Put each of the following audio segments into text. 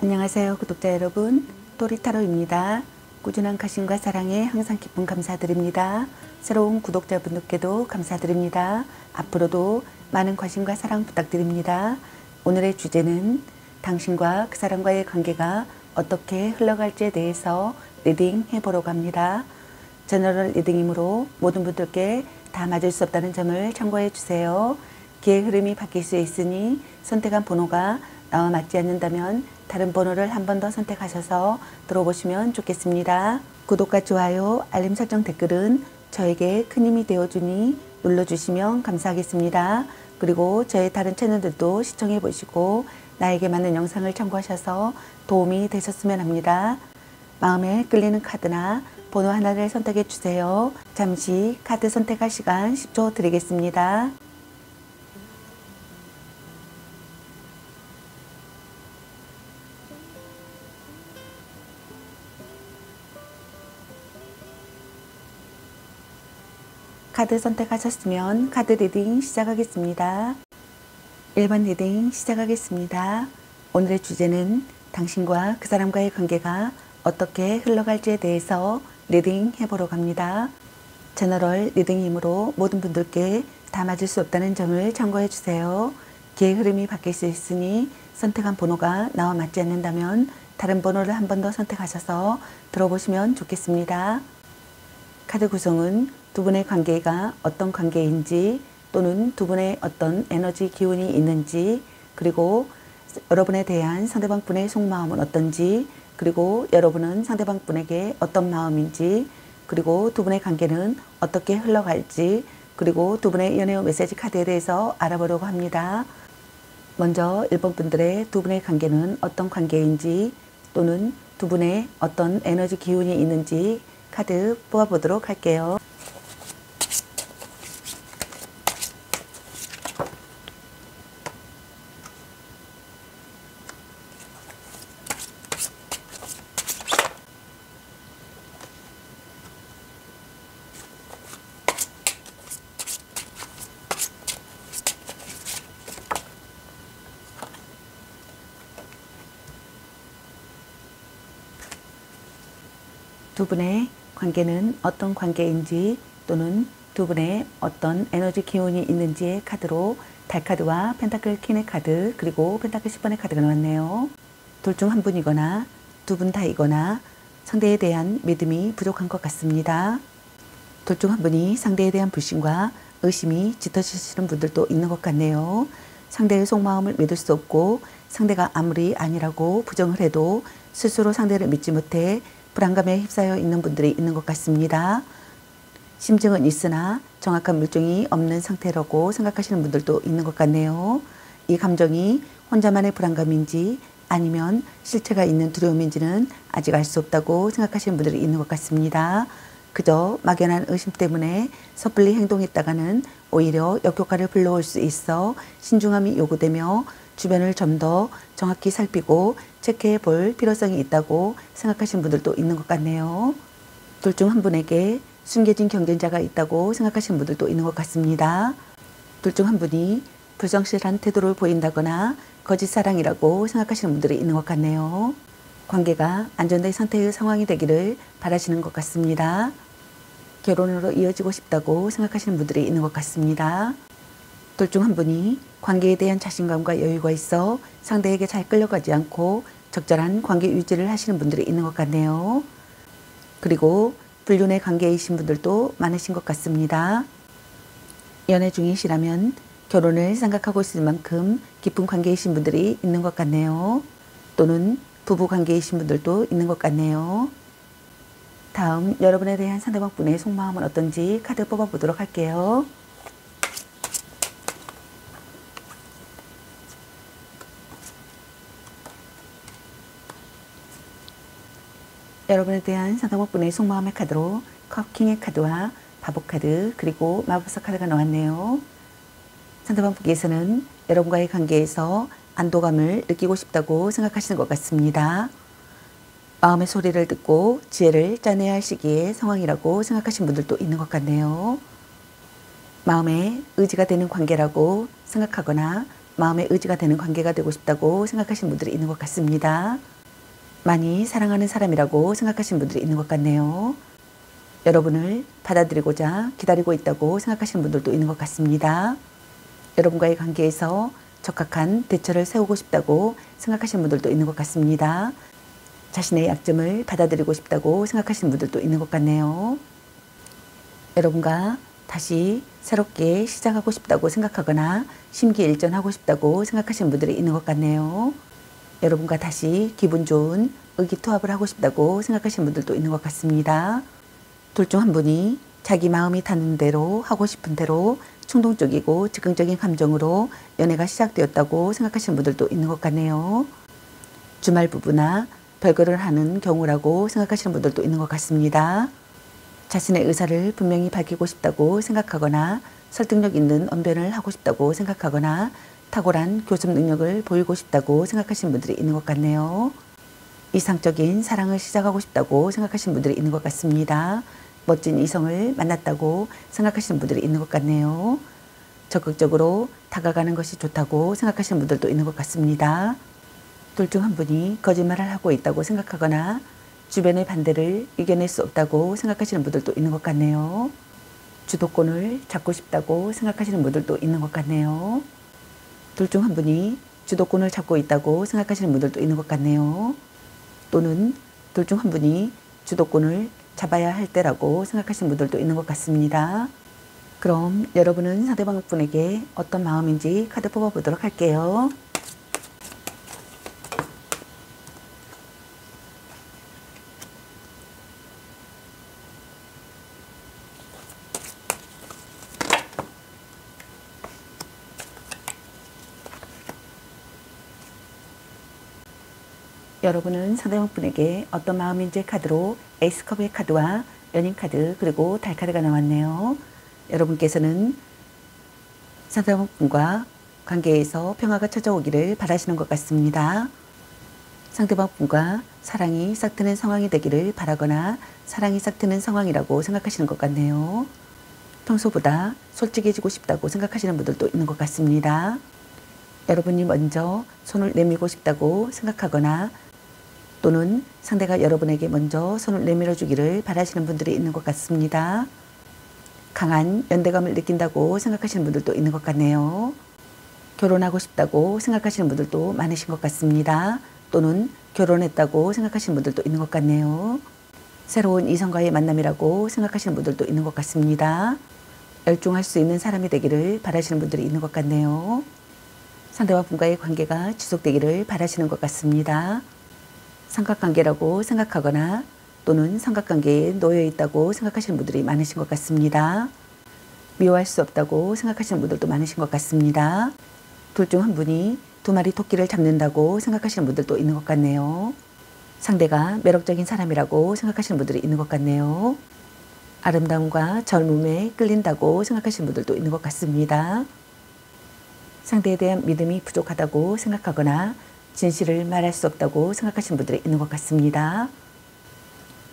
안녕하세요 구독자 여러분, 또리타로입니다. 꾸준한 관심과 사랑에 항상 기쁨 감사드립니다. 새로운 구독자분들께도 감사드립니다. 앞으로도 많은 관심과 사랑 부탁드립니다. 오늘의 주제는 당신과 그 사람과의 관계가 어떻게 흘러갈지에 대해서 리딩 해보려고 합니다. 제너럴 리딩이므로 모든 분들께 다 맞을 수 없다는 점을 참고해 주세요. 기의 흐름이 바뀔 수 있으니 선택한 번호가 나와 맞지 않는다면 다른 번호를 한 번 더 선택하셔서 들어보시면 좋겠습니다. 구독과 좋아요, 알림 설정, 댓글은 저에게 큰 힘이 되어주니 눌러주시면 감사하겠습니다. 그리고 저의 다른 채널들도 시청해 보시고 나에게 맞는 영상을 참고하셔서 도움이 되셨으면 합니다. 마음에 끌리는 카드나 번호 하나를 선택해 주세요. 잠시 카드 선택할 시간 10초 드리겠습니다. 카드 선택하셨으면 카드 리딩 시작하겠습니다. 1번 리딩 시작하겠습니다. 오늘의 주제는 당신과 그 사람과의 관계가 어떻게 흘러갈지에 대해서 리딩 해보려고 합니다. 제너럴 리딩이므로 모든 분들께 다 맞을 수 없다는 점을 참고해 주세요. 기의 흐름이 바뀔 수 있으니 선택한 번호가 나와 맞지 않는다면 다른 번호를 한 번 더 선택하셔서 들어보시면 좋겠습니다. 카드 구성은 두 분의 관계가 어떤 관계인지 또는 두 분의 어떤 에너지 기운이 있는지, 그리고 여러분에 대한 상대방 분의 속마음은 어떤지, 그리고 여러분은 상대방 분에게 어떤 마음인지, 그리고 두 분의 관계는 어떻게 흘러갈지, 그리고 두 분의 연애 메시지 카드에 대해서 알아보려고 합니다. 먼저 1번 분들의 두 분의 관계는 어떤 관계인지 또는 두 분의 어떤 에너지 기운이 있는지 카드 뽑아보도록 할게요. 두 분의 관계는 어떤 관계인지 또는 두 분의 어떤 에너지 기운이 있는지의 카드로 달카드와 펜타클 퀸의 카드, 그리고 펜타클 10번의 카드가 나왔네요. 둘 중 한 분이거나 두 분 다이거나 상대에 대한 믿음이 부족한 것 같습니다. 둘 중 한 분이 상대에 대한 불신과 의심이 짙어지시는 분들도 있는 것 같네요. 상대의 속마음을 믿을 수 없고 상대가 아무리 아니라고 부정을 해도 스스로 상대를 믿지 못해 불안감에 휩싸여 있는 분들이 있는 것 같습니다. 심증은 있으나 정확한 물증이 없는 상태라고 생각하시는 분들도 있는 것 같네요. 이 감정이 혼자만의 불안감인지 아니면 실체가 있는 두려움인지는 아직 알 수 없다고 생각하시는 분들이 있는 것 같습니다. 그저 막연한 의심 때문에 섣불리 행동했다가는 오히려 역효과를 불러올 수 있어 신중함이 요구되며 주변을 좀 더 정확히 살피고 체크해 볼 필요성이 있다고 생각하시는 분들도 있는 것 같네요. 둘 중 한 분에게 숨겨진 경쟁자가 있다고 생각하시는 분들도 있는 것 같습니다. 둘 중 한 분이 불성실한 태도를 보인다거나 거짓 사랑이라고 생각하시는 분들이 있는 것 같네요. 관계가 안정된 상태의 상황이 되기를 바라시는 것 같습니다. 결혼으로 이어지고 싶다고 생각하시는 분들이 있는 것 같습니다. 둘 중 한 분이 관계에 대한 자신감과 여유가 있어 상대에게 잘 끌려가지 않고 적절한 관계 유지를 하시는 분들이 있는 것 같네요. 그리고 불륜의 관계이신 분들도 많으신 것 같습니다. 연애 중이시라면 결혼을 생각하고 있을 만큼 깊은 관계이신 분들이 있는 것 같네요. 또는 부부 관계이신 분들도 있는 것 같네요. 다음 여러분에 대한 상대방 분의 속마음은 어떤지 카드 뽑아보도록 할게요. 여러분에 대한 상대방 분의 속마음의 카드로 컵킹의 카드와 바보 카드, 그리고 마법사 카드가 나왔네요. 상대방 분께서는 여러분과의 관계에서 안도감을 느끼고 싶다고 생각하시는 것 같습니다. 마음의 소리를 듣고 지혜를 짜내야 할 시기의 상황이라고 생각하시는 분들도 있는 것 같네요. 마음의 의지가 되는 관계라고 생각하거나 마음의 의지가 되는 관계가 되고 싶다고 생각하시는 분들이 있는 것 같습니다. 많이 사랑하는 사람이라고 생각하시는 분들이 있는 것 같네요. 여러분을 받아들이고자 기다리고 있다고 생각하시는 분들도 있는 것 같습니다. 여러분과의 관계에서 적합한 대처를 세우고 싶다고 생각하시는 분들도 있는 것 같습니다. 자신의 약점을 받아들이고 싶다고 생각하시는 분들도 있는 것 같네요. 여러분과 다시 새롭게 시작하고 싶다고 생각하거나 심기일전하고 싶다고 생각하시는 분들이 있는 것 같네요. 여러분과 다시 기분 좋은 의기투합을 하고 싶다고 생각하시는 분들도 있는 것 같습니다. 둘 중 한 분이 자기 마음이 닿는 대로 하고 싶은 대로 충동적이고 즉흥적인 감정으로 연애가 시작되었다고 생각하시는 분들도 있는 것 같네요. 주말 부부나 별거를 하는 경우라고 생각하시는 분들도 있는 것 같습니다. 자신의 의사를 분명히 밝히고 싶다고 생각하거나 설득력 있는 언변을 하고 싶다고 생각하거나 탁월한 교섭 능력을 보이고 싶다고 생각하시는 분들이 있는 것 같네요. 이상적인 사랑을 시작하고 싶다고 생각하시는 분들이 있는 것 같습니다. 멋진 이성을 만났다고 생각하시는 분들이 있는 것 같네요. 적극적으로 다가가는 것이 좋다고 생각하시는 분들도 있는 것 같습니다. 둘 중 한 분이 거짓말을 하고 있다고 생각하거나 주변의 반대를 이겨낼 수 없다고 생각하시는 분들도 있는 것 같네요. 주도권을 잡고 싶다고 생각하시는 분들도 있는 것 같네요. 둘 중 한 분이 주도권을 잡고 있다고 생각하시는 분들도 있는 것 같네요. 또는 둘 중 한 분이 주도권을 잡아야 할 때라고 생각하시는 분들도 있는 것 같습니다. 그럼 여러분은 상대방 분에게 어떤 마음인지 카드 뽑아보도록 할게요. 여러분은 상대방 분에게 어떤 마음인지 카드로 에이스컵의 카드와 연인 카드 그리고 달 카드가 나왔네요. 여러분께서는 상대방 분과 관계에서 평화가 찾아오기를 바라시는 것 같습니다. 상대방 분과 사랑이 싹트는 상황이 되기를 바라거나 사랑이 싹트는 상황이라고 생각하시는 것 같네요. 평소보다 솔직해지고 싶다고 생각하시는 분들도 있는 것 같습니다. 여러분이 먼저 손을 내밀고 싶다고 생각하거나 또는 상대가 여러분에게 먼저 손을 내밀어 주기를 바라시는 분들이 있는 것 같습니다. 강한 연대감을 느낀다고 생각하시는 분들도 있는 것 같네요. 결혼하고 싶다고 생각하시는 분들도 많으신 것 같습니다. 또는 결혼했다고 생각하시는 분들도 있는 것 같네요. 새로운 이성과의 만남이라고 생각하시는 분들도 있는 것 같습니다. 열중할 수 있는 사람이 되기를 바라시는 분들이 있는 것 같네요. 상대와 분과의 관계가 지속되기를 바라시는 것 같습니다. 삼각관계라고 생각하거나 또는 삼각관계에 놓여 있다고 생각하시는 분들이 많으신 것 같습니다. 미워할 수 없다고 생각하시는 분들도 많으신 것 같습니다. 둘 중 한 분이 두 마리 토끼를 잡는다고 생각하시는 분들도 있는 것 같네요. 상대가 매력적인 사람이라고 생각하시는 분들이 있는 것 같네요. 아름다움과 젊음에 끌린다고 생각하시는 분들도 있는 것 같습니다. 상대에 대한 믿음이 부족하다고 생각하거나 진실을 말할 수 없다고 생각하시는 분들이 있는 것 같습니다.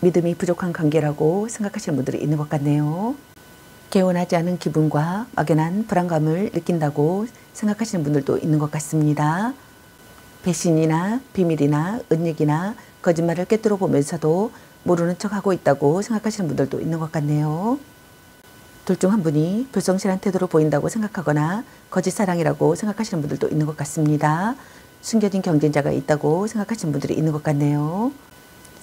믿음이 부족한 관계라고 생각하시는 분들이 있는 것 같네요. 개운하지 않은 기분과 막연한 불안감을 느낀다고 생각하시는 분들도 있는 것 같습니다. 배신이나 비밀이나 은닉이나 거짓말을 꿰뚫어 보면서도 모르는 척하고 있다고 생각하시는 분들도 있는 것 같네요. 둘 중 한 분이 불성실한 태도로 보인다고 생각하거나 거짓 사랑이라고 생각하시는 분들도 있는 것 같습니다. 숨겨진 경쟁자가 있다고 생각하시는 분들이 있는 것 같네요.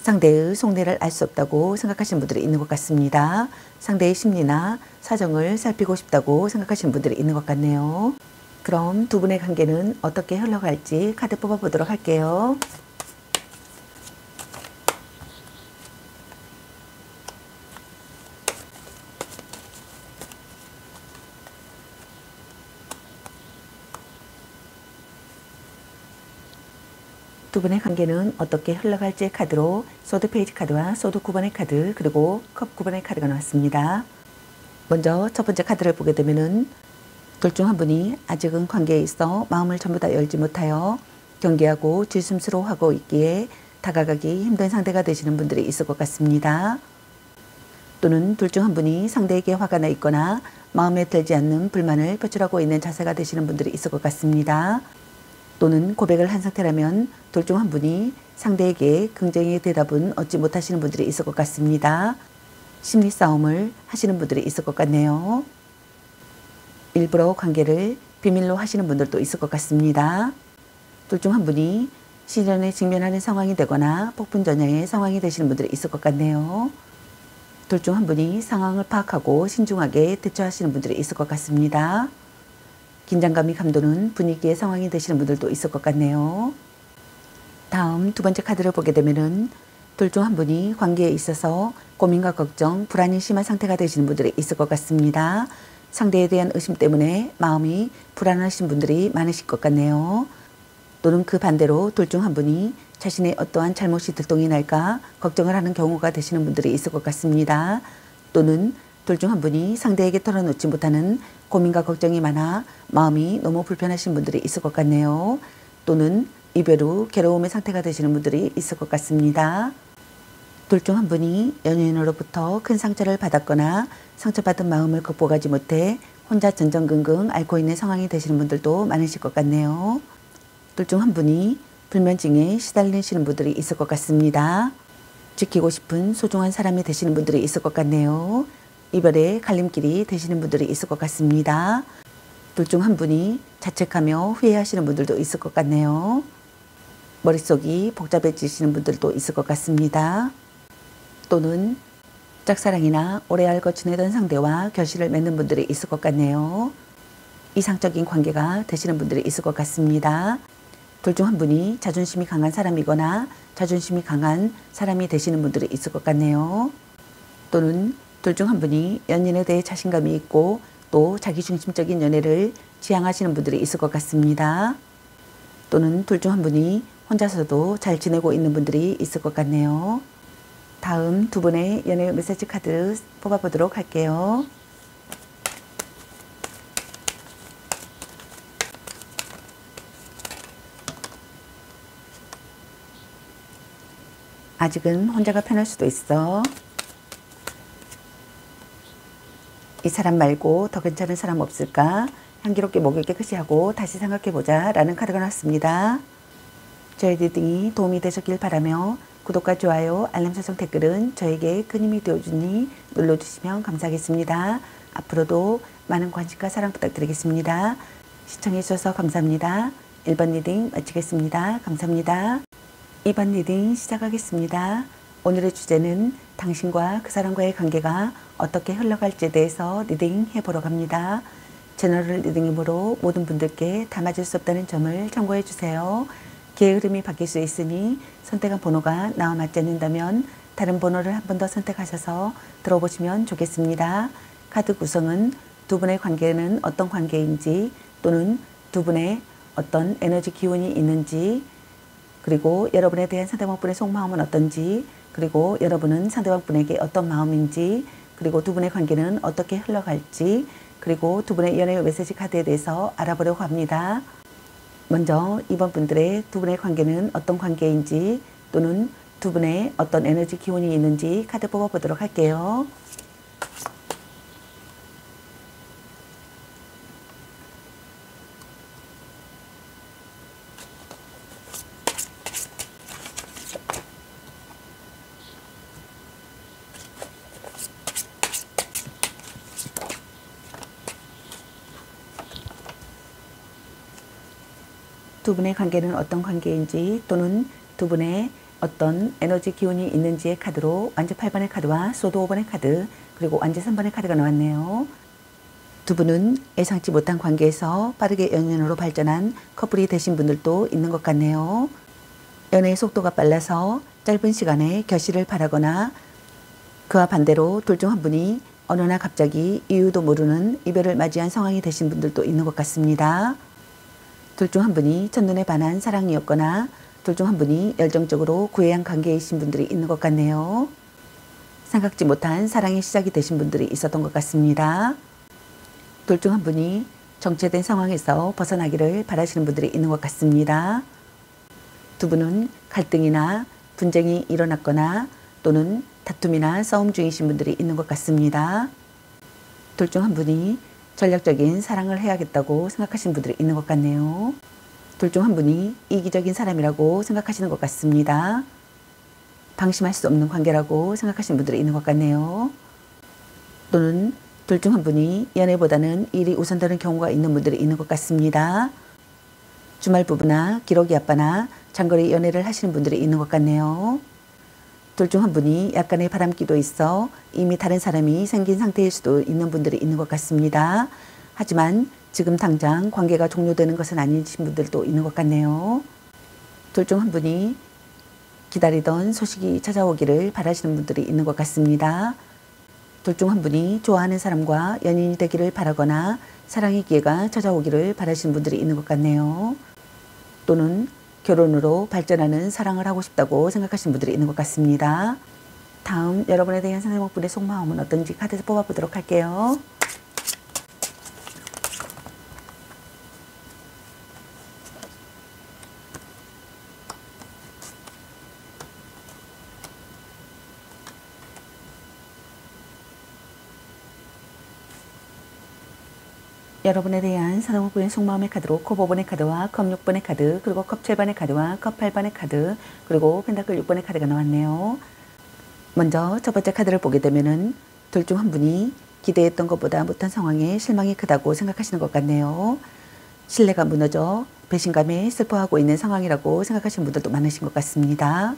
상대의 속내를 알 수 없다고 생각하시는 분들이 있는 것 같습니다. 상대의 심리나 사정을 살피고 싶다고 생각하시는 분들이 있는 것 같네요. 그럼 두 분의 관계는 어떻게 흘러갈지 카드 뽑아보도록 할게요. 두 분의 관계는 어떻게 흘러갈지 카드로 소드 페이지 카드와 소드 9번의 카드 그리고 컵 9번의 카드가 나왔습니다. 먼저 첫 번째 카드를 보게 되면은 둘 중 한 분이 아직은 관계에 있어 마음을 전부 다 열지 못하여 경계하고 뒤숭숭하고 있기에 다가가기 힘든 상대가 되시는 분들이 있을 것 같습니다. 또는 둘 중 한 분이 상대에게 화가 나 있거나 마음에 들지 않는 불만을 표출하고 있는 자세가 되시는 분들이 있을 것 같습니다. 또는 고백을 한 상태라면 둘 중 한 분이 상대에게 긍정의 대답은 얻지 못하시는 분들이 있을 것 같습니다. 심리 싸움을 하시는 분들이 있을 것 같네요. 일부러 관계를 비밀로 하시는 분들도 있을 것 같습니다. 둘 중 한 분이 시련에 직면하는 상황이 되거나 폭풍전야의 상황이 되시는 분들이 있을 것 같네요. 둘 중 한 분이 상황을 파악하고 신중하게 대처하시는 분들이 있을 것 같습니다. 긴장감이 감도는 분위기의 상황이 되시는 분들도 있을 것 같네요. 다음 두 번째 카드를 보게 되면은 둘 중 한 분이 관계에 있어서 고민과 걱정, 불안이 심한 상태가 되시는 분들이 있을 것 같습니다. 상대에 대한 의심 때문에 마음이 불안하신 분들이 많으실 것 같네요. 또는 그 반대로 둘 중 한 분이 자신의 어떠한 잘못이 들통이 날까 걱정을 하는 경우가 되시는 분들이 있을 것 같습니다. 또는 둘 중 한 분이 상대에게 털어놓지 못하는 고민과 걱정이 많아 마음이 너무 불편하신 분들이 있을 것 같네요. 또는 이별 후 괴로움의 상태가 되시는 분들이 있을 것 같습니다. 둘 중 한 분이 연인으로부터 큰 상처를 받았거나 상처받은 마음을 극복하지 못해 혼자 전전긍긍 앓고 있는 상황이 되시는 분들도 많으실 것 같네요. 둘 중 한 분이 불면증에 시달리시는 분들이 있을 것 같습니다. 지키고 싶은 소중한 사람이 되시는 분들이 있을 것 같네요. 이별의 갈림길이 되시는 분들이 있을 것 같습니다. 둘 중 한 분이 자책하며 후회하시는 분들도 있을 것 같네요. 머릿속이 복잡해지시는 분들도 있을 것 같습니다. 또는 짝사랑이나 오래 알고 지내던 상대와 결실을 맺는 분들이 있을 것 같네요. 이상적인 관계가 되시는 분들이 있을 것 같습니다. 둘 중 한 분이 자존심이 강한 사람이거나 자존심이 강한 사람이 되시는 분들이 있을 것 같네요. 또는 둘 중 한 분이 연인에 대해 자신감이 있고 또 자기중심적인 연애를 지향하시는 분들이 있을 것 같습니다. 또는 둘 중 한 분이 혼자서도 잘 지내고 있는 분들이 있을 것 같네요. 다음 두 분의 연애 메시지 카드 뽑아보도록 할게요. 아직은 혼자가 편할 수도 있어. 이 사람 말고 더 괜찮은 사람 없을까? 향기롭게 목을 깨끗이 하고 다시 생각해보자 라는 카드가 나왔습니다. 저희 리딩이 도움이 되셨길 바라며 구독과 좋아요, 알람 설정 댓글은 저에게 큰 힘이 되어주니 눌러주시면 감사하겠습니다. 앞으로도 많은 관심과 사랑 부탁드리겠습니다. 시청해주셔서 감사합니다. 1번 리딩 마치겠습니다. 감사합니다. 2번 리딩 시작하겠습니다. 오늘의 주제는 당신과 그 사람과의 관계가 어떻게 흘러갈지에 대해서 리딩 해보러 갑니다. 제너럴 리딩이므로 모든 분들께 다 맞을 수 없다는 점을 참고해 주세요. 기의 흐름이 바뀔 수 있으니 선택한 번호가 나와 맞지 않는다면 다른 번호를 한 번 더 선택하셔서 들어보시면 좋겠습니다. 카드 구성은 두 분의 관계는 어떤 관계인지 또는 두 분의 어떤 에너지 기운이 있는지 그리고 여러분에 대한 상대방분의 속마음은 어떤지 그리고 여러분은 상대방분에게 어떤 마음인지 그리고 두 분의 관계는 어떻게 흘러갈지 그리고 두 분의 연애 메시지 카드에 대해서 알아보려고 합니다. 먼저 이번 분들의 두 분의 관계는 어떤 관계인지 또는 두 분의 어떤 에너지 기운이 있는지 카드 뽑아보도록 할게요. 두 분의 관계는 어떤 관계인지 또는 두 분의 어떤 에너지 기운이 있는지의 카드로 완제 8번의 카드와 소드 5번의 카드 그리고 완제 3번의 카드가 나왔네요. 두 분은 예상치 못한 관계에서 빠르게 연인으로 발전한 커플이 되신 분들도 있는 것 같네요. 연애의 속도가 빨라서 짧은 시간에 결실을 바라거나 그와 반대로 둘 중 한 분이 어느 날 갑자기 이유도 모르는 이별을 맞이한 상황이 되신 분들도 있는 것 같습니다. 둘 중 한 분이 첫눈에 반한 사랑이었거나 둘 중 한 분이 열정적으로 구애한 관계이신 분들이 있는 것 같네요. 생각지 못한 사랑의 시작이 되신 분들이 있었던 것 같습니다. 둘 중 한 분이 정체된 상황에서 벗어나기를 바라시는 분들이 있는 것 같습니다. 두 분은 갈등이나 분쟁이 일어났거나 또는 다툼이나 싸움 중이신 분들이 있는 것 같습니다. 둘 중 한 분이 전략적인 사랑을 해야겠다고 생각하시는 분들이 있는 것 같네요. 둘 중 한 분이 이기적인 사람이라고 생각하시는 것 같습니다. 방심할 수 없는 관계라고 생각하시는 분들이 있는 것 같네요. 또는 둘 중 한 분이 연애보다는 일이 우선되는 경우가 있는 분들이 있는 것 같습니다. 주말 부부나 기러기 아빠나 장거리 연애를 하시는 분들이 있는 것 같네요. 둘 중 한 분이 약간의 바람기도 있어 이미 다른 사람이 생긴 상태일 수도 있는 분들이 있는 것 같습니다. 하지만 지금 당장 관계가 종료되는 것은 아니신 분들도 있는 것 같네요. 둘 중 한 분이 기다리던 소식이 찾아오기를 바라시는 분들이 있는 것 같습니다. 둘 중 한 분이 좋아하는 사람과 연인이 되기를 바라거나 사랑의 기회가 찾아오기를 바라시는 분들이 있는 것 같네요. 또는 결혼으로 발전하는 사랑을 하고 싶다고 생각하시는 분들이 있는 것 같습니다. 다음 여러분에 대한 상대방분의 속마음은 어떤지 카드에서 뽑아보도록 할게요. 여러분에 대한 상대방분의 속마음의 카드로 컵 5번의 카드와 컵 6번의 카드, 그리고 컵 7번의 카드와 컵 8번의 카드, 그리고 펜타클 6번의 카드가 나왔네요. 먼저 첫 번째 카드를 보게 되면은 둘 중 한 분이 기대했던 것보다 못한 상황에 실망이 크다고 생각하시는 것 같네요. 신뢰가 무너져 배신감에 슬퍼하고 있는 상황이라고 생각하시는 분들도 많으신 것 같습니다.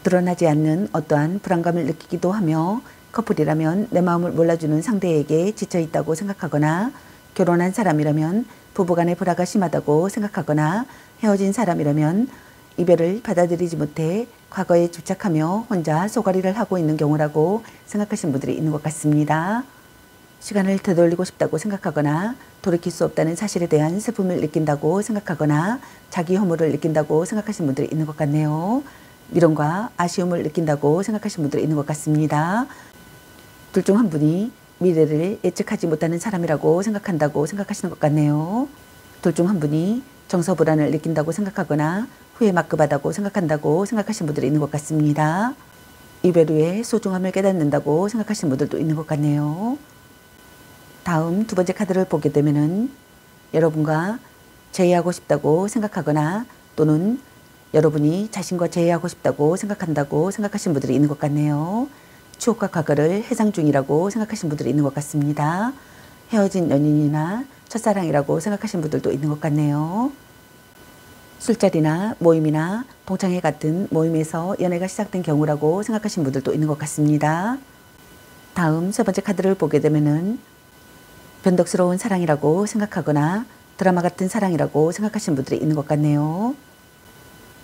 드러나지 않는 어떠한 불안감을 느끼기도 하며 커플이라면 내 마음을 몰라주는 상대에게 지쳐 있다고 생각하거나 결혼한 사람이라면 부부간의 불화가 심하다고 생각하거나 헤어진 사람이라면 이별을 받아들이지 못해 과거에 집착하며 혼자 쏘가리를 하고 있는 경우라고 생각하시는 분들이 있는 것 같습니다. 시간을 되돌리고 싶다고 생각하거나 돌이킬 수 없다는 사실에 대한 슬픔을 느낀다고 생각하거나 자기 혐오를 느낀다고 생각하시는 분들이 있는 것 같네요. 미련과 아쉬움을 느낀다고 생각하시는 분들이 있는 것 같습니다. 둘 중 한 분이 미래를 예측하지 못하는 사람이라고 생각한다고 생각하시는 것 같네요. 둘 중 한 분이 정서불안을 느낀다고 생각하거나 후회 막급하다고 생각한다고 생각하시는 분들이 있는 것 같습니다. 이별 후에 소중함을 깨닫는다고 생각하시는 분들도 있는 것 같네요. 다음 두 번째 카드를 보게 되면은 여러분과 재회하고 싶다고 생각하거나 또는 여러분이 자신과 재회하고 싶다고 생각한다고 생각하시는 분들이 있는 것 같네요. 추억과 과거를 회상 중이라고 생각하시는 분들이 있는 것 같습니다. 헤어진 연인이나 첫사랑이라고 생각하시는 분들도 있는 것 같네요. 술자리나 모임이나 동창회 같은 모임에서 연애가 시작된 경우라고 생각하시는 분들도 있는 것 같습니다. 다음 세 번째 카드를 보게 되면은 변덕스러운 사랑이라고 생각하거나 드라마 같은 사랑이라고 생각하시는 분들이 있는 것 같네요.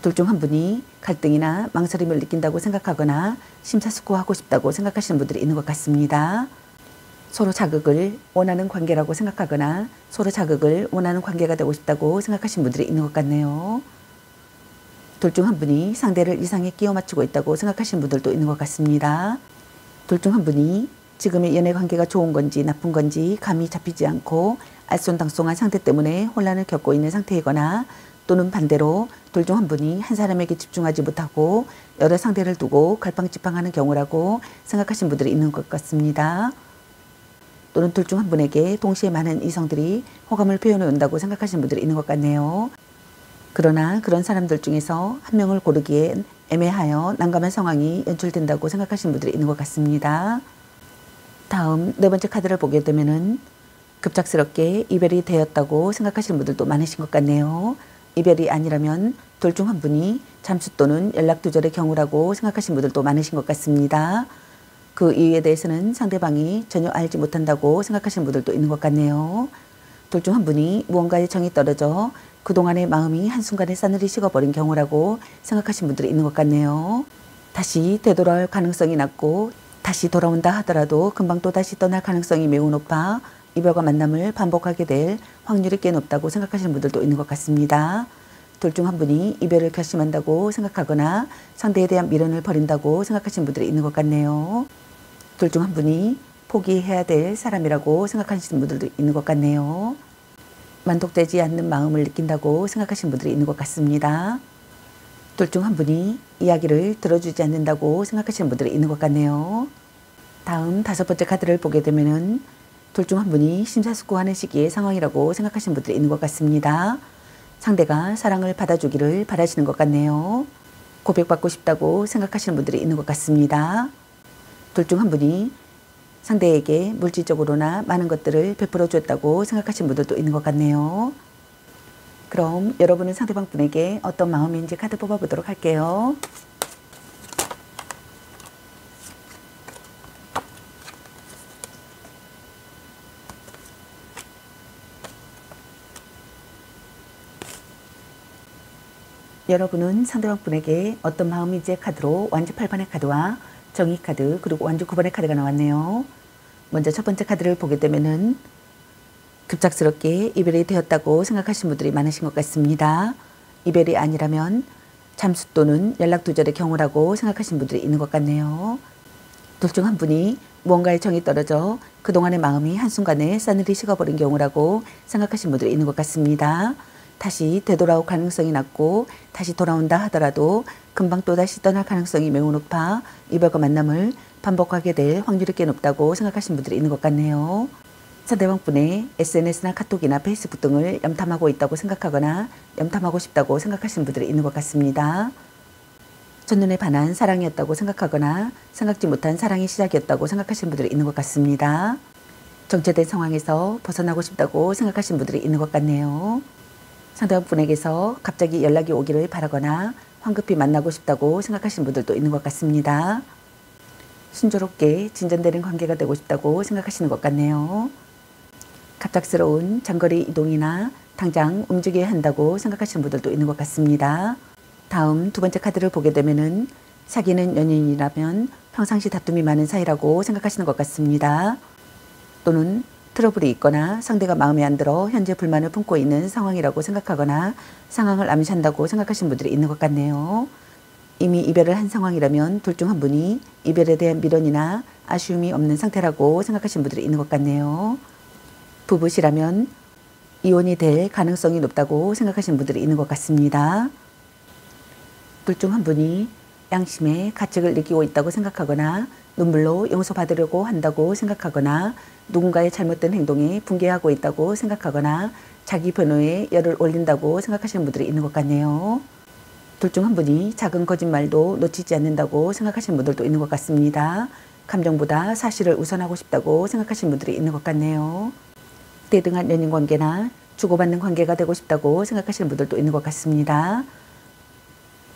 둘 중 한 분이 갈등이나 망설임을 느낀다고 생각하거나 심사숙고하고 싶다고 생각하시는 분들이 있는 것 같습니다. 서로 자극을 원하는 관계라고 생각하거나 서로 자극을 원하는 관계가 되고 싶다고 생각하시는 분들이 있는 것 같네요. 둘 중 한 분이 상대를 이상에 끼워 맞추고 있다고 생각하시는 분들도 있는 것 같습니다. 둘 중 한 분이 지금의 연애 관계가 좋은 건지 나쁜 건지 감이 잡히지 않고 알쏭달쏭한 상태 때문에 혼란을 겪고 있는 상태이거나 또는 반대로 둘 중 한 분이 한 사람에게 집중하지 못하고 여러 상대를 두고 갈팡질팡하는 경우라고 생각하시는 분들이 있는 것 같습니다. 또는 둘 중 한 분에게 동시에 많은 이성들이 호감을 표현해 온다고 생각하시는 분들이 있는 것 같네요. 그러나 그런 사람들 중에서 한 명을 고르기엔 애매하여 난감한 상황이 연출된다고 생각하시는 분들이 있는 것 같습니다. 다음 네 번째 카드를 보게 되면은 급작스럽게 이별이 되었다고 생각하시는 분들도 많으신 것 같네요. 이별이 아니라면 둘 중 한 분이 잠수 또는 연락 두절의 경우라고 생각하시는 분들도 많으신 것 같습니다. 그 이유에 대해서는 상대방이 전혀 알지 못한다고 생각하시는 분들도 있는 것 같네요. 둘 중 한 분이 무언가에 정이 떨어져 그동안의 마음이 한순간에 싸늘히 식어버린 경우라고 생각하시는 분들이 있는 것 같네요. 다시 되돌아올 가능성이 낮고 다시 돌아온다 하더라도 금방 또 다시 떠날 가능성이 매우 높아 이별과 만남을 반복하게 될 확률이 꽤 높다고 생각하시는 분들도 있는 것 같습니다. 둘 중 한 분이 이별을 결심한다고 생각하거나 상대에 대한 미련을 버린다고 생각하시는 분들이 있는 것 같네요. 둘 중 한 분이 포기해야 될 사람이라고 생각하시는 분들도 있는 것 같네요. 만족되지 않는 마음을 느낀다고 생각하시는 분들이 있는 것 같습니다. 둘 중 한 분이 이야기를 들어주지 않는다고 생각하시는 분들이 있는 것 같네요. 다음 다섯 번째 카드를 보게 되면은 둘 중 한 분이 심사숙고하는 시기의 상황이라고 생각하시는 분들이 있는 것 같습니다. 상대가 사랑을 받아주기를 바라시는 것 같네요. 고백받고 싶다고 생각하시는 분들이 있는 것 같습니다. 둘 중 한 분이 상대에게 물질적으로나 많은 것들을 베풀어 줬다고 생각하시는 분들도 있는 것 같네요. 그럼 여러분은 상대방 분에게 어떤 마음인지 카드 뽑아보도록 할게요. 여러분은 상대방 분에게 어떤 마음인지의 카드로 완주 8번의 카드와 정의 카드 그리고 완주 9번의 카드가 나왔네요. 먼저 첫 번째 카드를 보게 되면은 급작스럽게 이별이 되었다고 생각하시는 분들이 많으신 것 같습니다. 이별이 아니라면 잠수 또는 연락 두절의 경우라고 생각하시는 분들이 있는 것 같네요. 둘 중 한 분이 무언가에 정이 떨어져 그동안의 마음이 한순간에 싸늘히 식어버린 경우라고 생각하시는 분들이 있는 것 같습니다. 다시 되돌아올 가능성이 낮고 다시 돌아온다 하더라도 금방 또다시 떠날 가능성이 매우 높아 이별과 만남을 반복하게 될 확률이 꽤 높다고 생각하시는 분들이 있는 것 같네요. 상대방 분의 SNS나 카톡이나 페이스북 등을 염탐하고 있다고 생각하거나 염탐하고 싶다고 생각하시는 분들이 있는 것 같습니다. 첫눈에 반한 사랑이었다고 생각하거나 생각지 못한 사랑의 시작이었다고 생각하시는 분들이 있는 것 같습니다. 정체된 상황에서 벗어나고 싶다고 생각하시는 분들이 있는 것 같네요. 상대방 분에게서 갑자기 연락이 오기를 바라거나 황급히 만나고 싶다고 생각하시는 분들도 있는 것 같습니다. 순조롭게 진전되는 관계가 되고 싶다고 생각하시는 것 같네요. 갑작스러운 장거리 이동이나 당장 움직여야 한다고 생각하시는 분들도 있는 것 같습니다. 다음 두 번째 카드를 보게 되면은 사귀는 연인이라면 평상시 다툼이 많은 사이라고 생각하시는 것 같습니다. 또는 트러블이 있거나 상대가 마음에 안 들어 현재 불만을 품고 있는 상황이라고 생각하거나 상황을 암시한다고 생각하시는 분들이 있는 것 같네요. 이미 이별을 한 상황이라면 둘 중 한 분이 이별에 대한 미련이나 아쉬움이 없는 상태라고 생각하시는 분들이 있는 것 같네요. 부부시라면 이혼이 될 가능성이 높다고 생각하시는 분들이 있는 것 같습니다. 둘 중 한 분이 양심의 가책을 느끼고 있다고 생각하거나 눈물로 용서받으려고 한다고 생각하거나 누군가의 잘못된 행동에 분개하고 있다고 생각하거나 자기 변호에 열을 올린다고 생각하시는 분들이 있는 것 같네요. 둘 중 한 분이 작은 거짓말도 놓치지 않는다고 생각하시는 분들도 있는 것 같습니다. 감정보다 사실을 우선하고 싶다고 생각하시는 분들이 있는 것 같네요. 대등한 연인관계나 주고받는 관계가 되고 싶다고 생각하시는 분들도 있는 것 같습니다.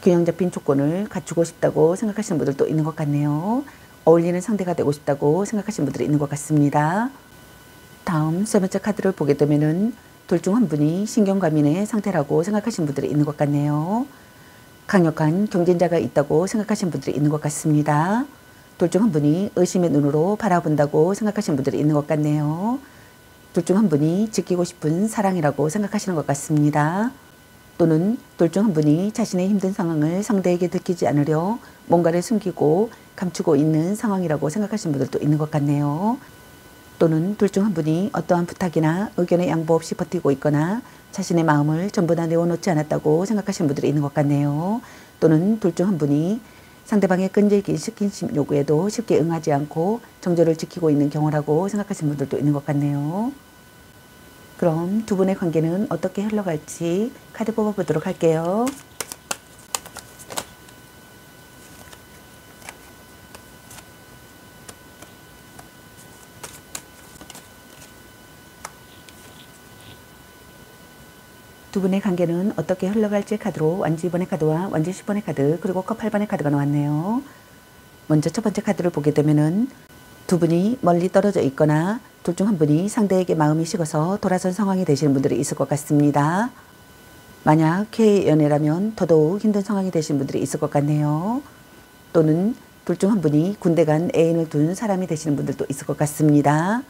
균형 잡힌 조건을 갖추고 싶다고 생각하시는 분들도 있는 것 같네요. 어울리는 상대가 되고 싶다고 생각하시는 분들이 있는 것 같습니다. 다음 세 번째 카드를 보게 되면은 둘 중 한 분이 신경과민의 상태라고 생각하시는 분들이 있는 것 같네요. 강력한 경쟁자가 있다고 생각하시는 분들이 있는 것 같습니다. 둘 중 한 분이 의심의 눈으로 바라본다고 생각하시는 분들이 있는 것 같네요. 둘 중 한 분이 지키고 싶은 사랑이라고 생각하시는 것 같습니다. 또는 둘 중 한 분이 자신의 힘든 상황을 상대에게 들키지 않으려 뭔가를 숨기고 감추고 있는 상황이라고 생각하시는 분들도 있는 것 같네요. 또는 둘 중 한 분이 어떠한 부탁이나 의견에 양보 없이 버티고 있거나 자신의 마음을 전부 다 내어놓지 않았다고 생각하시는 분들이 있는 것 같네요. 또는 둘 중 한 분이 상대방의 끈질긴 스킨십 요구에도 쉽게 응하지 않고 정절을 지키고 있는 경우라고 생각하시는 분들도 있는 것 같네요. 그럼 두 분의 관계는 어떻게 흘러갈지 카드 뽑아보도록 할게요. 두 분의 관계는 어떻게 흘러갈지 카드로 완주 2번의 카드와 완주 10번의 카드 그리고 컵 8번의 카드가 나왔네요. 먼저 첫 번째 카드를 보게 되면은 두 분이 멀리 떨어져 있거나 둘 중 한 분이 상대에게 마음이 식어서 돌아선 상황이 되시는 분들이 있을 것 같습니다. 만약 K 연애라면 더더욱 힘든 상황이 되시는 분들이 있을 것 같네요. 또는 둘 중 한 분이 군대 간 애인을 둔 사람이 되시는 분들도 있을 것 같습니다.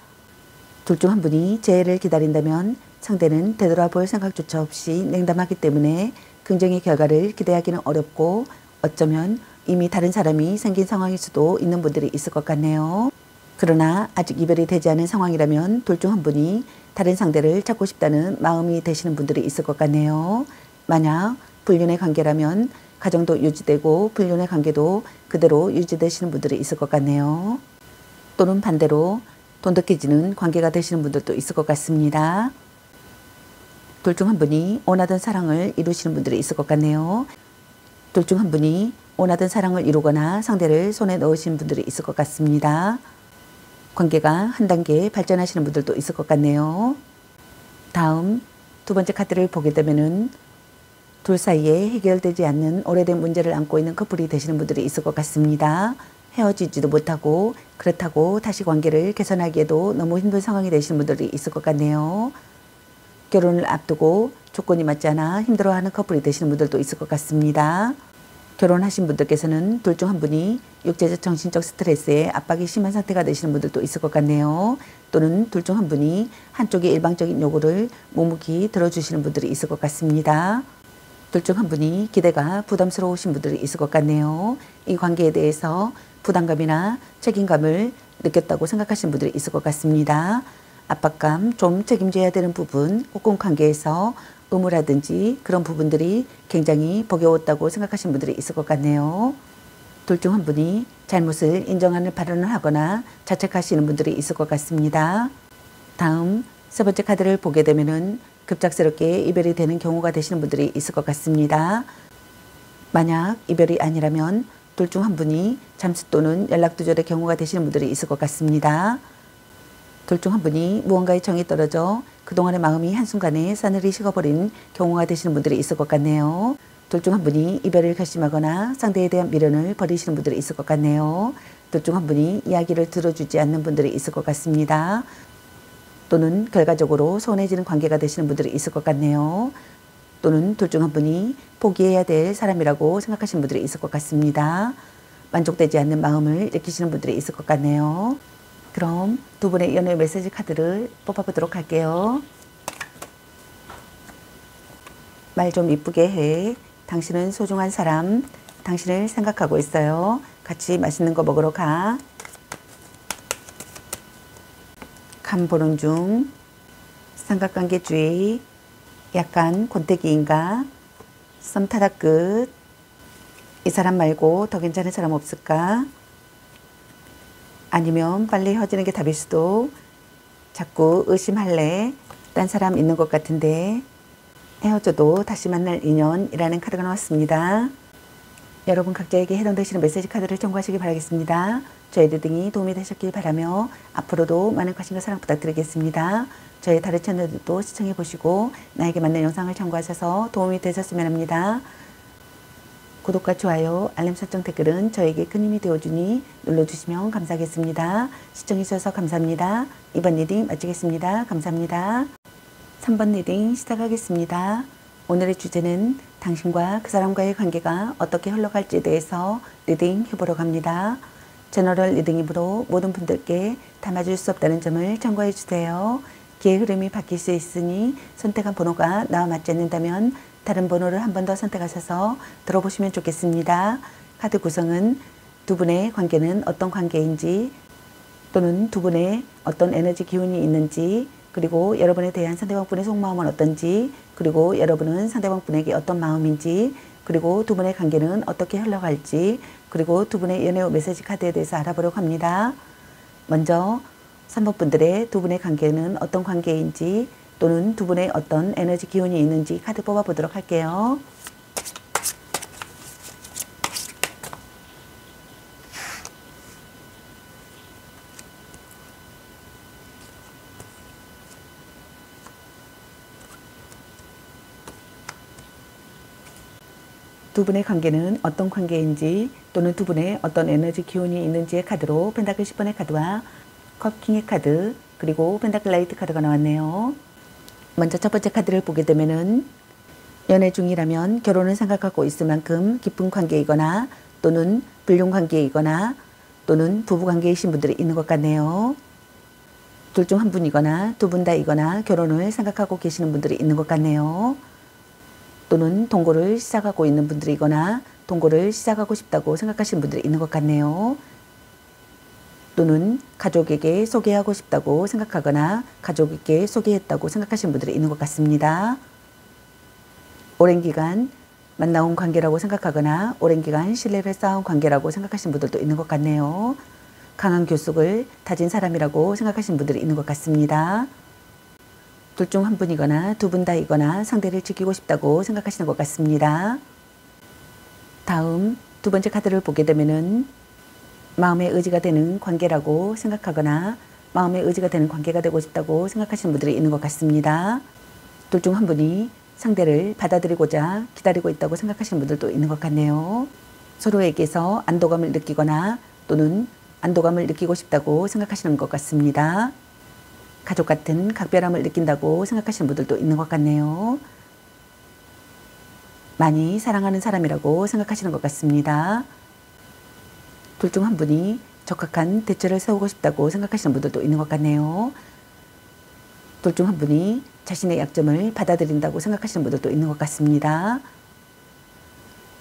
둘 중 한 분이 재해를 기다린다면 상대는 되돌아볼 생각조차 없이 냉담하기 때문에 긍정의 결과를 기대하기는 어렵고 어쩌면 이미 다른 사람이 생긴 상황일 수도 있는 분들이 있을 것 같네요. 그러나 아직 이별이 되지 않은 상황이라면 둘 중 한 분이 다른 상대를 찾고 싶다는 마음이 되시는 분들이 있을 것 같네요. 만약 불륜의 관계라면 가정도 유지되고 불륜의 관계도 그대로 유지되시는 분들이 있을 것 같네요. 또는 반대로 돈독해지는 관계가 되시는 분들도 있을 것 같습니다. 둘 중 한 분이 원하던 사랑을 이루시는 분들이 있을 것 같네요. 둘 중 한 분이 원하던 사랑을 이루거나 상대를 손에 넣으시는 분들이 있을 것 같습니다. 관계가 한 단계 발전하시는 분들도 있을 것 같네요. 다음 두 번째 카드를 보게 되면은 둘 사이에 해결되지 않는 오래된 문제를 안고 있는 커플이 되시는 분들이 있을 것 같습니다. 헤어지지도 못하고 그렇다고 다시 관계를 개선하기에도 너무 힘든 상황이 되시는 분들이 있을 것 같네요. 결혼을 앞두고 조건이 맞지 않아 힘들어하는 커플이 되시는 분들도 있을 것 같습니다. 결혼하신 분들께서는 둘 중 한 분이 육체적 정신적 스트레스에 압박이 심한 상태가 되시는 분들도 있을 것 같네요. 또는 둘 중 한 분이 한쪽의 일방적인 요구를 묵묵히 들어주시는 분들이 있을 것 같습니다. 둘 중 한 분이 기대가 부담스러우신 분들이 있을 것 같네요. 이 관계에 대해서 부담감이나 책임감을 느꼈다고 생각하시는 분들이 있을 것 같습니다. 압박감, 좀 책임져야 되는 부분, 혹은 관계에서 의무라든지 그런 부분들이 굉장히 버거웠다고 생각하시는 분들이 있을 것 같네요. 둘 중 한 분이 잘못을 인정하는 발언을 하거나 자책하시는 분들이 있을 것 같습니다. 다음 세 번째 카드를 보게 되면은 급작스럽게 이별이 되는 경우가 되시는 분들이 있을 것 같습니다. 만약 이별이 아니라면 둘 중 한 분이 잠수 또는 연락 두절의 경우가 되시는 분들이 있을 것 같습니다. 둘 중 한 분이 무언가에 정이 떨어져 그동안의 마음이 한순간에 싸늘히 식어버린 경우가 되시는 분들이 있을 것 같네요. 둘 중 한 분이 이별을 결심하거나 상대에 대한 미련을 버리시는 분들이 있을 것 같네요. 둘 중 한 분이 이야기를 들어주지 않는 분들이 있을 것 같습니다. 또는 결과적으로 소원해지는 관계가 되시는 분들이 있을 것 같네요. 또는 둘 중 한 분이 포기해야 될 사람이라고 생각하시는 분들이 있을 것 같습니다. 만족되지 않는 마음을 느끼시는 분들이 있을 것 같네요. 그럼 두 분의 연애 메시지 카드를 뽑아보도록 할게요. 말 좀 이쁘게 해. 당신은 소중한 사람. 당신을 생각하고 있어요. 같이 맛있는 거 먹으러 가. 간 보는 중. 삼각관계 주의. 약간 권태기인가? 썸 타다 끝. 이 사람 말고 더 괜찮은 사람 없을까? 아니면 빨리 헤어지는 게 답일 수도. 자꾸 의심할래. 딴 사람 있는 것 같은데. 헤어져도 다시 만날 인연이라는 카드가 나왔습니다. 여러분 각자에게 해당되시는 메시지 카드를 청구하시기 바라겠습니다. 저의 리딩이 도움이 되셨길 바라며 앞으로도 많은 관심과 사랑 부탁드리겠습니다. 저의 다른 채널들도 시청해 보시고 나에게 맞는 영상을 참고하셔서 도움이 되셨으면 합니다. 구독과 좋아요, 알림 설정, 댓글은 저에게 큰 힘이 되어주니 눌러주시면 감사하겠습니다. 시청해주셔서 감사합니다. 이번 리딩 마치겠습니다. 감사합니다. 3번 리딩 시작하겠습니다. 오늘의 주제는 당신과 그 사람과의 관계가 어떻게 흘러갈지에 대해서 리딩 해보려고 합니다. 제너럴 리딩이므로 모든 분들께 담아줄 수 없다는 점을 참고해 주세요. 기의 흐름이 바뀔 수 있으니 선택한 번호가 나와 맞지 않는다면 다른 번호를 한 번 더 선택하셔서 들어보시면 좋겠습니다. 카드 구성은 두 분의 관계는 어떤 관계인지 또는 두 분의 어떤 에너지 기운이 있는지 그리고 여러분에 대한 상대방분의 속마음은 어떤지 그리고 여러분은 상대방분에게 어떤 마음인지 그리고 두 분의 관계는 어떻게 흘러갈지 그리고 두 분의 연애 메시지 카드에 대해서 알아보려고 합니다. 먼저 3번 분들의 두 분의 관계는 어떤 관계인지 또는 두 분의 어떤 에너지 기운이 있는지 카드 뽑아보도록 할게요. 두 분의 관계는 어떤 관계인지 또는 두 분의 어떤 에너지 기운이 있는지의 카드로 펜타클 10번의 카드와 컵 킹의 카드 그리고 펜타클 라이트 카드가 나왔네요. 먼저 첫 번째 카드를 보게 되면은 연애 중이라면 결혼을 생각하고 있을 만큼 깊은 관계이거나 또는 불륜 관계이거나 또는 부부 관계이신 분들이 있는 것 같네요. 둘 중 한 분이거나 두 분 다이거나 결혼을 생각하고 계시는 분들이 있는 것 같네요. 또는 동거를 시작하고 있는 분들이거나 동거를 시작하고 싶다고 생각하시는 분들이 있는 것 같네요. 또는 가족에게 소개하고 싶다고 생각하거나 가족에게 소개했다고 생각하시는 분들이 있는 것 같습니다. 오랜 기간 만나온 관계라고 생각하거나 오랜 기간 신뢰를 쌓아온 관계라고 생각하시는 분들도 있는 것 같네요. 강한 교속을 다진 사람이라고 생각하시는 분들이 있는 것 같습니다. 둘 중 한 분이거나 두 분 다이거나 상대를 지키고 싶다고 생각하시는 것 같습니다. 다음 두 번째 카드를 보게 되면은 마음의 의지가 되는 관계라고 생각하거나 마음의 의지가 되는 관계가 되고 싶다고 생각하시는 분들이 있는 것 같습니다. 둘 중 한 분이 상대를 받아들이고자 기다리고 있다고 생각하시는 분들도 있는 것 같네요. 서로에게서 안도감을 느끼거나 또는 안도감을 느끼고 싶다고 생각하시는 것 같습니다. 가족 같은 각별함을 느낀다고 생각하시는 분들도 있는 것 같네요. 많이 사랑하는 사람이라고 생각하시는 것 같습니다. 둘 중 한 분이 적합한 대처를 세우고 싶다고 생각하시는 분들도 있는 것 같네요. 둘 중 한 분이 자신의 약점을 받아들인다고 생각하시는 분들도 있는 것 같습니다.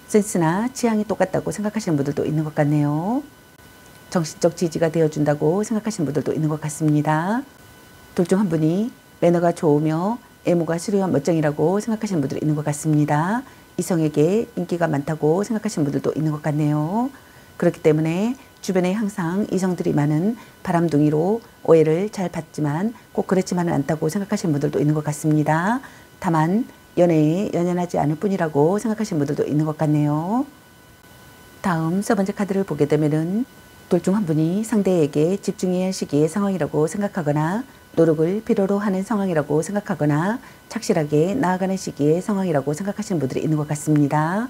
센스나 취향이 똑같다고 생각하시는 분들도 있는 것 같네요. 정신적 지지가 되어준다고 생각하시는 분들도 있는 것 같습니다. 둘 중 한 분이 매너가 좋으며 외모가 수려한 멋쟁이라고 생각하시는 분들이 있는 것 같습니다. 이성에게 인기가 많다고 생각하시는 분들도 있는 것 같네요. 그렇기 때문에 주변에 항상 이성들이 많은 바람둥이로 오해를 잘 받지만 꼭 그렇지만은 않다고 생각하시는 분들도 있는 것 같습니다. 다만 연애에 연연하지 않을 뿐이라고 생각하시는 분들도 있는 것 같네요. 다음 세 번째 카드를 보게 되면은 둘 중 한 분이 상대에게 집중해야 할 시기의 상황이라고 생각하거나 노력을 필요로 하는 상황이라고 생각하거나 착실하게 나아가는 시기의 상황이라고 생각하시는 분들이 있는 것 같습니다.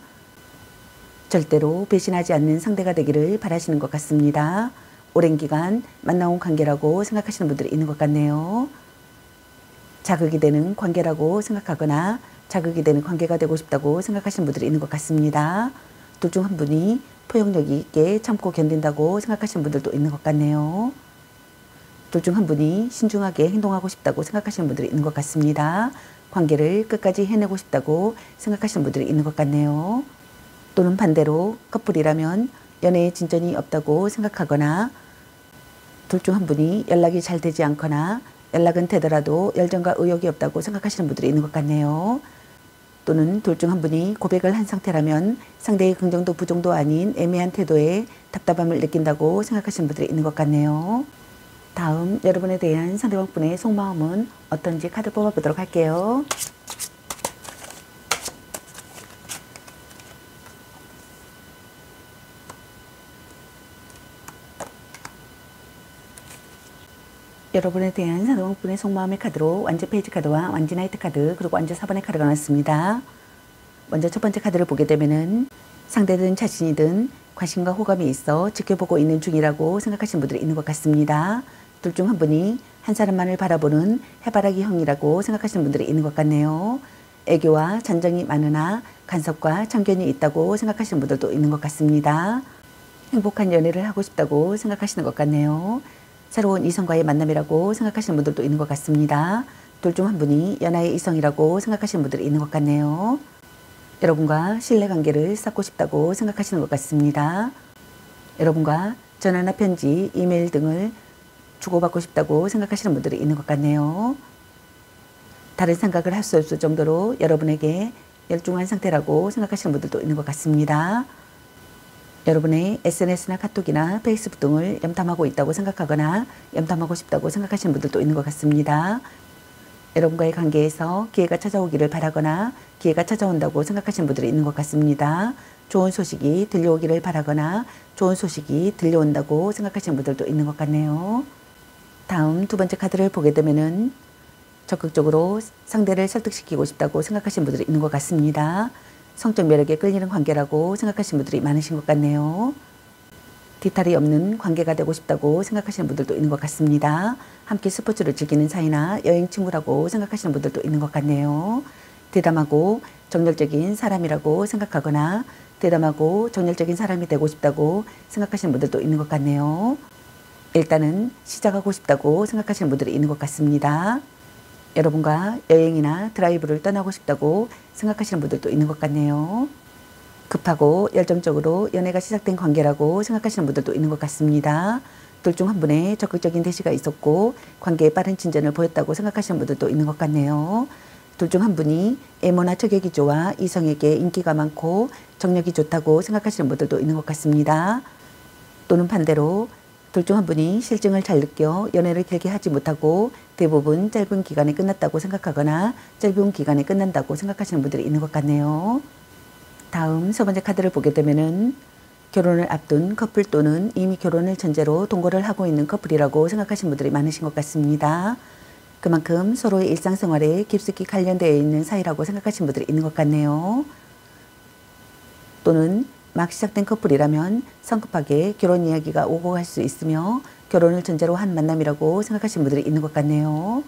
절대로 배신하지 않는 상대가 되기를 바라시는 것 같습니다. 오랜 기간 만나온 관계라고 생각하시는 분들이 있는 것 같네요. 자극이 되는 관계라고 생각하거나 자극이 되는 관계가 되고 싶다고 생각하시는 분들이 있는 것 같습니다. 둘 중 한 분이 포용력 있게 참고 견딘다고 생각하시는 분들도 있는 것 같네요. 둘 중 한 분이 신중하게 행동하고 싶다고 생각하시는 분들이 있는 것 같습니다. 관계를 끝까지 해내고 싶다고 생각하시는 분들이 있는 것 같네요. 또는 반대로 커플이라면 연애에 진전이 없다고 생각하거나 둘 중 한 분이 연락이 잘 되지 않거나 연락은 되더라도 열정과 의욕이 없다고 생각하시는 분들이 있는 것 같네요. 또는 둘 중 한 분이 고백을 한 상태라면 상대의 긍정도 부정도 아닌 애매한 태도에 답답함을 느낀다고 생각하시는 분들이 있는 것 같네요. 다음 여러분에 대한 상대방분의 속마음은 어떤지 카드 뽑아보도록 할게요. 여러분에 대한 상대방분의 속마음의 카드로 완전 페이지 카드와 완전 나이트 카드 그리고 완전 4번의 카드가 나왔습니다. 먼저 첫 번째 카드를 보게 되면은 상대든 자신이든 관심과 호감이 있어 지켜보고 있는 중이라고 생각하시는 분들이 있는 것 같습니다. 둘 중 한 분이 한 사람만을 바라보는 해바라기 형이라고 생각하시는 분들이 있는 것 같네요. 애교와 잔정이 많으나 간섭과 참견이 있다고 생각하시는 분들도 있는 것 같습니다. 행복한 연애를 하고 싶다고 생각하시는 것 같네요. 새로운 이성과의 만남이라고 생각하시는 분들도 있는 것 같습니다. 둘 중 한 분이 연하의 이성이라고 생각하시는 분들이 있는 것 같네요. 여러분과 신뢰관계를 쌓고 싶다고 생각하시는 것 같습니다. 여러분과 전화나 편지, 이메일 등을 주고받고 싶다고 생각하시는 분들이 있는 것 같네요. 다른 생각을 할 수 없을 정도로 여러분에게 열중한 상태라고 생각하시는 분들도 있는 것 같습니다. 여러분의 SNS나 카톡이나 페이스북 등을 염탐하고 있다고 생각하거나 염탐하고 싶다고 생각하시는 분들도 있는 것 같습니다. 여러분과의 관계에서 기회가 찾아오기를 바라거나 기회가 찾아온다고 생각하시는 분들이 있는 것 같습니다. 좋은 소식이 들려오기를 바라거나 좋은 소식이 들려온다고 생각하시는 분들도 있는 것 같네요. 다음 두 번째 카드를 보게 되면은 적극적으로 상대를 설득시키고 싶다고 생각하시는 분들이 있는 것 같습니다. 성적 매력에 끌리는 관계라고 생각하시는 분들이 많으신 것 같네요. 뒤탈이 없는 관계가 되고 싶다고 생각하시는 분들도 있는 것 같습니다. 함께 스포츠를 즐기는 사이나 여행 친구라고 생각하시는 분들도 있는 것 같네요. 대담하고 정열적인 사람이라고 생각하거나 대담하고 정열적인 사람이 되고 싶다고 생각하시는 분들도 있는 것 같네요. 일단은 시작하고 싶다고 생각하시는 분들이 있는 것 같습니다. 여러분과 여행이나 드라이브를 떠나고 싶다고 생각하시는 분들도 있는 것 같네요. 급하고 열정적으로 연애가 시작된 관계라고 생각하시는 분들도 있는 것 같습니다. 둘 중 한 분의 적극적인 대시가 있었고 관계에 빠른 진전을 보였다고 생각하시는 분들도 있는 것 같네요. 둘 중 한 분이 외모나 체격이 좋아 이성에게 인기가 많고 정력이 좋다고 생각하시는 분들도 있는 것 같습니다. 또는 반대로 둘 중 한 분이 실증을 잘 느껴 연애를 길게 하지 못하고 대부분 짧은 기간에 끝났다고 생각하거나 짧은 기간에 끝난다고 생각하시는 분들이 있는 것 같네요. 다음 세 번째 카드를 보게 되면은 결혼을 앞둔 커플 또는 이미 결혼을 전제로 동거를 하고 있는 커플이라고 생각하시는 분들이 많으신 것 같습니다. 그만큼 서로의 일상생활에 깊숙이 관련되어 있는 사이라고 생각하시는 분들이 있는 것 같네요. 또는 막 시작된 커플이라면 성급하게 결혼 이야기가 오고 갈 수 있으며 결혼을 전제로 한 만남이라고 생각하시는 분들이 있는 것 같네요.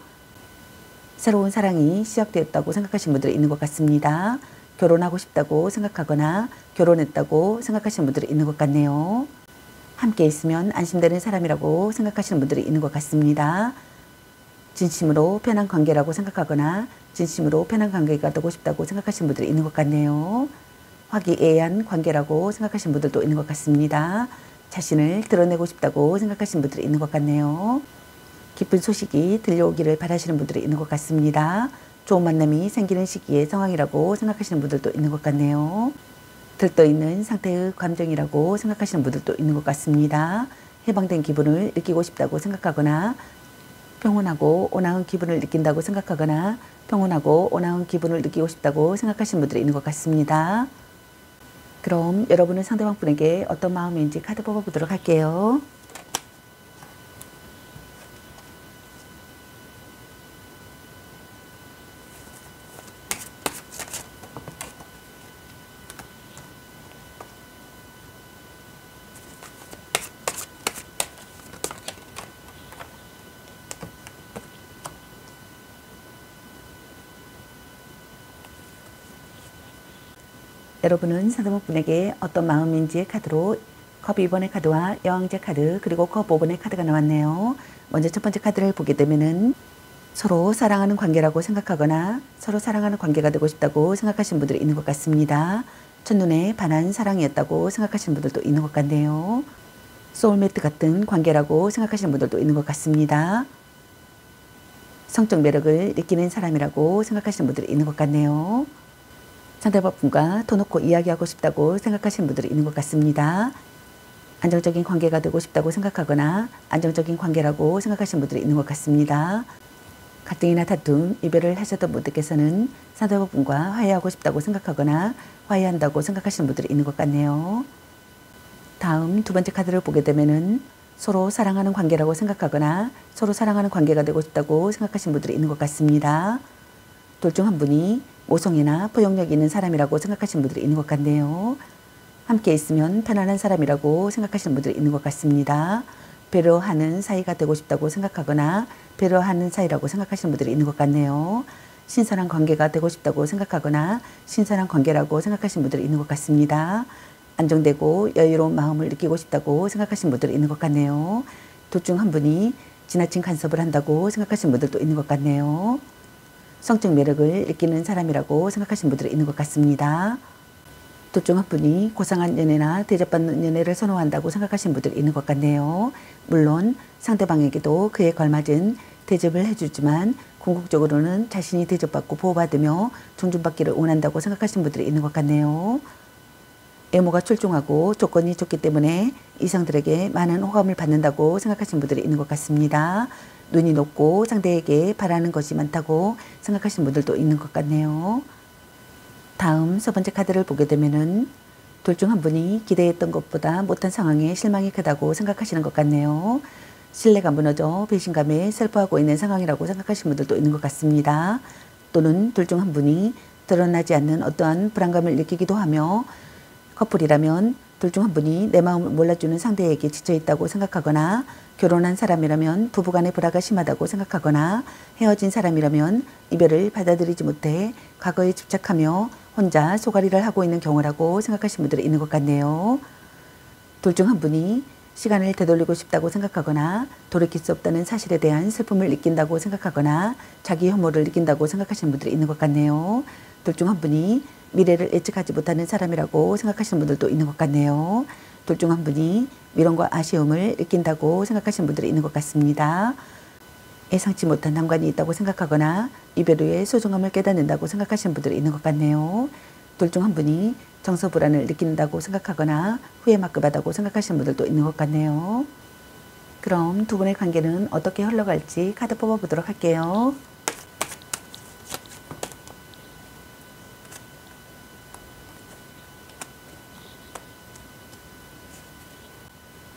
새로운 사랑이 시작되었다고 생각하시는 분들이 있는 것 같습니다. 결혼하고 싶다고 생각하거나 결혼했다고 생각하시는 분들이 있는 것 같네요. 함께 있으면 안심되는 사람이라고 생각하시는 분들이 있는 것 같습니다. 진심으로 편한 관계라고 생각하거나 진심으로 편한 관계가 되고 싶다고 생각하시는 분들이 있는 것 같네요. 화기애애한 관계라고 생각하시는 분들도 있는 것 같습니다. 자신을 드러내고 싶다고 생각하시는 분들이 있는 것 같네요. 기쁜 소식이 들려오기를 바라시는 분들이 있는 것 같습니다. 좋은 만남이 생기는 시기의 상황이라고 생각하시는 분들도 있는 것 같네요. 들떠있는 상태의 감정이라고 생각하시는 분들도 있는 것 같습니다. 해방된 기분을 느끼고 싶다고 생각하거나 평온하고 온화한 기분을 느낀다고 생각하거나 평온하고 온화한 기분을 느끼고 싶다고 생각하시는 분들이 있는 것 같습니다. 그럼 여러분은 상대방 분에게 어떤 마음인지 카드 뽑아보도록 할게요. 여러분은 상대방 분에게 어떤 마음인지 카드로 컵 2번의 카드와 여왕제 카드 그리고 컵 5번의 카드가 나왔네요. 먼저 첫 번째 카드를 보게 되면은 서로 사랑하는 관계라고 생각하거나 서로 사랑하는 관계가 되고 싶다고 생각하시는 분들이 있는 것 같습니다. 첫눈에 반한 사랑이었다고 생각하시는 분들도 있는 것 같네요. 소울메이트 같은 관계라고 생각하시는 분들도 있는 것 같습니다. 성적 매력을 느끼는 사람이라고 생각하시는 분들이 있는 것 같네요. 상대방 분과 터놓고 이야기하고 싶다고 생각하시는 분들이 있는 것 같습니다. 안정적인 관계가 되고 싶다고 생각하거나 안정적인 관계라고 생각하시는 분들이 있는 것 같습니다. 갈등이나 다툼, 이별을 하셨던 분들께서는 상대방 분과 화해하고 싶다고 생각하거나 화해한다고 생각하시는 분들이 있는 것 같네요. 다음 두 번째 카드를 보게 되면은 서로 사랑하는 관계라고 생각하거나 서로 사랑하는 관계가 되고 싶다고 생각하시는 분들이 있는 것 같습니다. 둘 중 한 분이 모성애나 포용력이 있는 사람이라고 생각하시는 분들이 있는 것 같네요. 함께 있으면 편안한 사람이라고 생각하시는 분들이 있는 것 같습니다. 배려하는 사이가 되고 싶다고 생각하거나 배려하는 사이라고 생각하시는 분들이 있는 것 같네요. 신선한 관계가 되고 싶다고 생각하거나 신선한 관계라고 생각하시는 분들이 있는 것 같습니다. 안정되고 여유로운 마음을 느끼고 싶다고 생각하시는 분들이 있는 것 같네요. 둘 중 한 분이 지나친 간섭을 한다고 생각하시는 분들도 있는 것 같네요. 성적 매력을 느끼는 사람이라고 생각하시는 분들이 있는 것 같습니다. 둘 중 한 분이 고상한 연애나 대접받는 연애를 선호한다고 생각하시는 분들이 있는 것 같네요. 물론 상대방에게도 그에 걸맞은 대접을 해주지만 궁극적으로는 자신이 대접받고 보호받으며 존중받기를 원한다고 생각하시는 분들이 있는 것 같네요. 외모가 출중하고 조건이 좋기 때문에 이성들에게 많은 호감을 받는다고 생각하시는 분들이 있는 것 같습니다. 눈이 높고 상대에게 바라는 것이 많다고 생각하시는 분들도 있는 것 같네요. 다음 세 번째 카드를 보게 되면은 둘 중 한 분이 기대했던 것보다 못한 상황에 실망이 크다고 생각하시는 것 같네요. 신뢰가 무너져 배신감에 슬퍼하고 있는 상황이라고 생각하시는 분들도 있는 것 같습니다. 또는 둘 중 한 분이 드러나지 않는 어떠한 불안감을 느끼기도 하며 커플이라면 둘 중 한 분이 내 마음을 몰라주는 상대에게 지쳐있다고 생각하거나 결혼한 사람이라면 부부간의 불화가 심하다고 생각하거나 헤어진 사람이라면 이별을 받아들이지 못해 과거에 집착하며 혼자 소가리를 하고 있는 경우라고 생각하시는 분들이 있는 것 같네요. 둘 중 한 분이 시간을 되돌리고 싶다고 생각하거나 돌이킬 수 없다는 사실에 대한 슬픔을 느낀다고 생각하거나 자기 혐오를 느낀다고 생각하시는 분들이 있는 것 같네요. 둘 중 한 분이 미래를 예측하지 못하는 사람이라고 생각하시는 분들도 있는 것 같네요. 둘 중 한 분이 미련과 아쉬움을 느낀다고 생각하시는 분들이 있는 것 같습니다. 예상치 못한 난관이 있다고 생각하거나 이별 후에 소중함을 깨닫는다고 생각하시는 분들이 있는 것 같네요. 둘 중 한 분이 정서 불안을 느낀다고 생각하거나 후회만급하다고 생각하시는 분들도 있는 것 같네요. 그럼 두 분의 관계는 어떻게 흘러갈지 카드 뽑아보도록 할게요.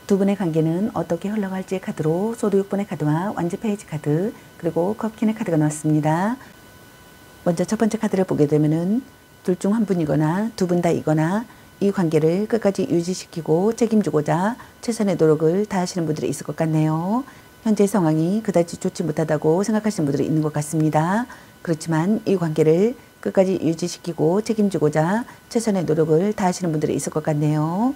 두 분의 관계는 어떻게 흘러갈지 카드로 소드 6번의 카드와 완지 페이지 카드 그리고 컵킨의 카드가 나왔습니다. 먼저 첫 번째 카드를 보게 되면은 둘 중 한 분이거나 두 분 다이거나 이 관계를 끝까지 유지시키고 책임지고자 최선의 노력을 다하시는 분들이 있을 것 같네요. 현재 상황이 그다지 좋지 못하다고 생각하시는 분들이 있는 것 같습니다. 그렇지만 이 관계를 끝까지 유지시키고 책임지고자 최선의 노력을 다하시는 분들이 있을 것 같네요.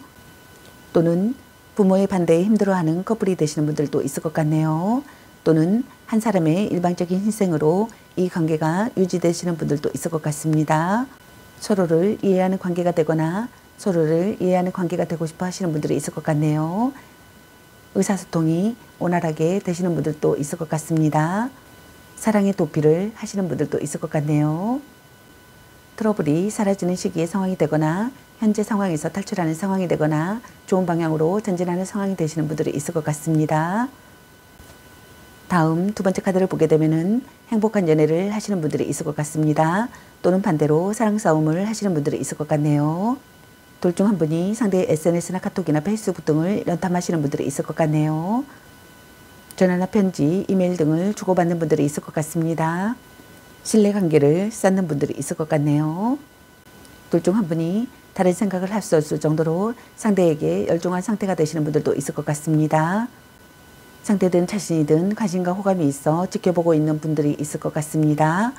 또는 부모의 반대에 힘들어하는 커플이 되시는 분들도 있을 것 같네요. 또는 한 사람의 일방적인 희생으로 이 관계가 유지되시는 분들도 있을 것 같습니다. 서로를 이해하는 관계가 되거나 서로를 이해하는 관계가 되고 싶어 하시는 분들이 있을 것 같네요. 의사소통이 원활하게 되시는 분들도 있을 것 같습니다. 사랑의 도피를 하시는 분들도 있을 것 같네요. 트러블이 사라지는 시기의 상황이 되거나 현재 상황에서 탈출하는 상황이 되거나 좋은 방향으로 전진하는 상황이 되시는 분들이 있을 것 같습니다. 다음 두 번째 카드를 보게 되면은 행복한 연애를 하시는 분들이 있을 것 같습니다. 또는 반대로 사랑 싸움을 하시는 분들이 있을 것 같네요. 둘 중 한 분이 상대의 SNS나 카톡이나 페이스북 등을 연탐하시는 분들이 있을 것 같네요. 전화나 편지, 이메일 등을 주고받는 분들이 있을 것 같습니다. 신뢰관계를 쌓는 분들이 있을 것 같네요. 둘 중 한 분이 다른 생각을 할 수 없을 정도로 상대에게 열중한 상태가 되시는 분들도 있을 것 같습니다. 상대든 자신이든 관심과 호감이 있어 지켜보고 있는 분들이 있을 것 같습니다.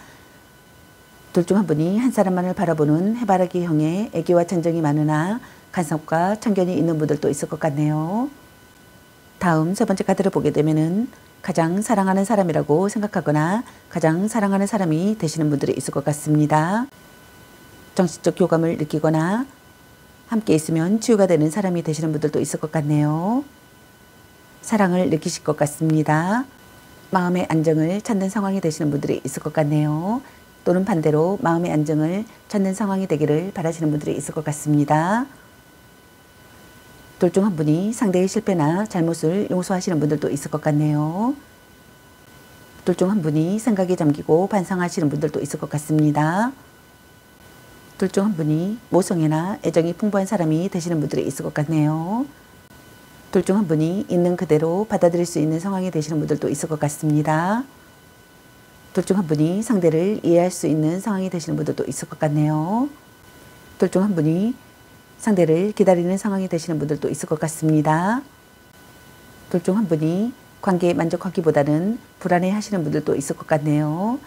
둘 중 한 분이 한 사람만을 바라보는 해바라기형의 애기와 천정이 많으나 간섭과 참견이 있는 분들도 있을 것 같네요. 다음 세 번째 카드를 보게 되면은 가장 사랑하는 사람이라고 생각하거나 가장 사랑하는 사람이 되시는 분들이 있을 것 같습니다. 정신적 교감을 느끼거나 함께 있으면 치유가 되는 사람이 되시는 분들도 있을 것 같네요. 사랑을 느끼실 것 같습니다. 마음의 안정을 찾는 상황이 되시는 분들이 있을 것 같네요. 또는 반대로 마음의 안정을 찾는 상황이 되기를 바라시는 분들이 있을 것 같습니다. 둘 중 한 분이 상대의 실패나 잘못을 용서하시는 분들도 있을 것 같네요. 둘 중 한 분이 생각에 잠기고 반성하시는 분들도 있을 것 같습니다. 둘 중 한 분이 모성애나 애정이 풍부한 사람이 되시는 분들이 있을 것 같네요. 둘 중 한 분이 있는 그대로 받아들일 수 있는 상황이 되시는 분들도 있을 것 같습니다. 둘 중 한 분이 상대를 이해할 수 있는 상황이 되시는 분들도 있을 것 같네요. 둘 중 한 분이 상대를 기다리는 상황이 되시는 분들도 있을 것 같습니다. 둘 중 한 분이 관계에 만족하기보다는 불안해 하시는 분들도 있을 것 같네요.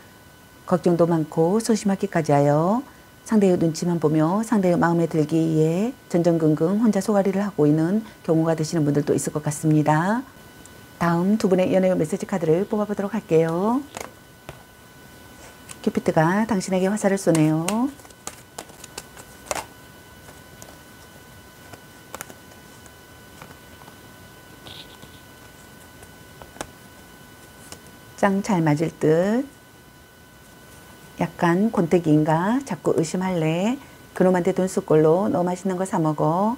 걱정도 많고 소심하기까지 하여 상대의 눈치만 보며 상대의 마음에 들기 위해 전전긍긍 혼자 소가리를 하고 있는 경우가 되시는 분들도 있을 것 같습니다. 다음 두 분의 연애 메시지 카드를 뽑아보도록 할게요. 큐피트가 당신에게 화살을 쏘네요. 짱 잘 맞을 듯. 약간 권태기인가? 자꾸 의심할래? 그놈한테 돈 쓸 걸로 너 맛있는 거 사 먹어.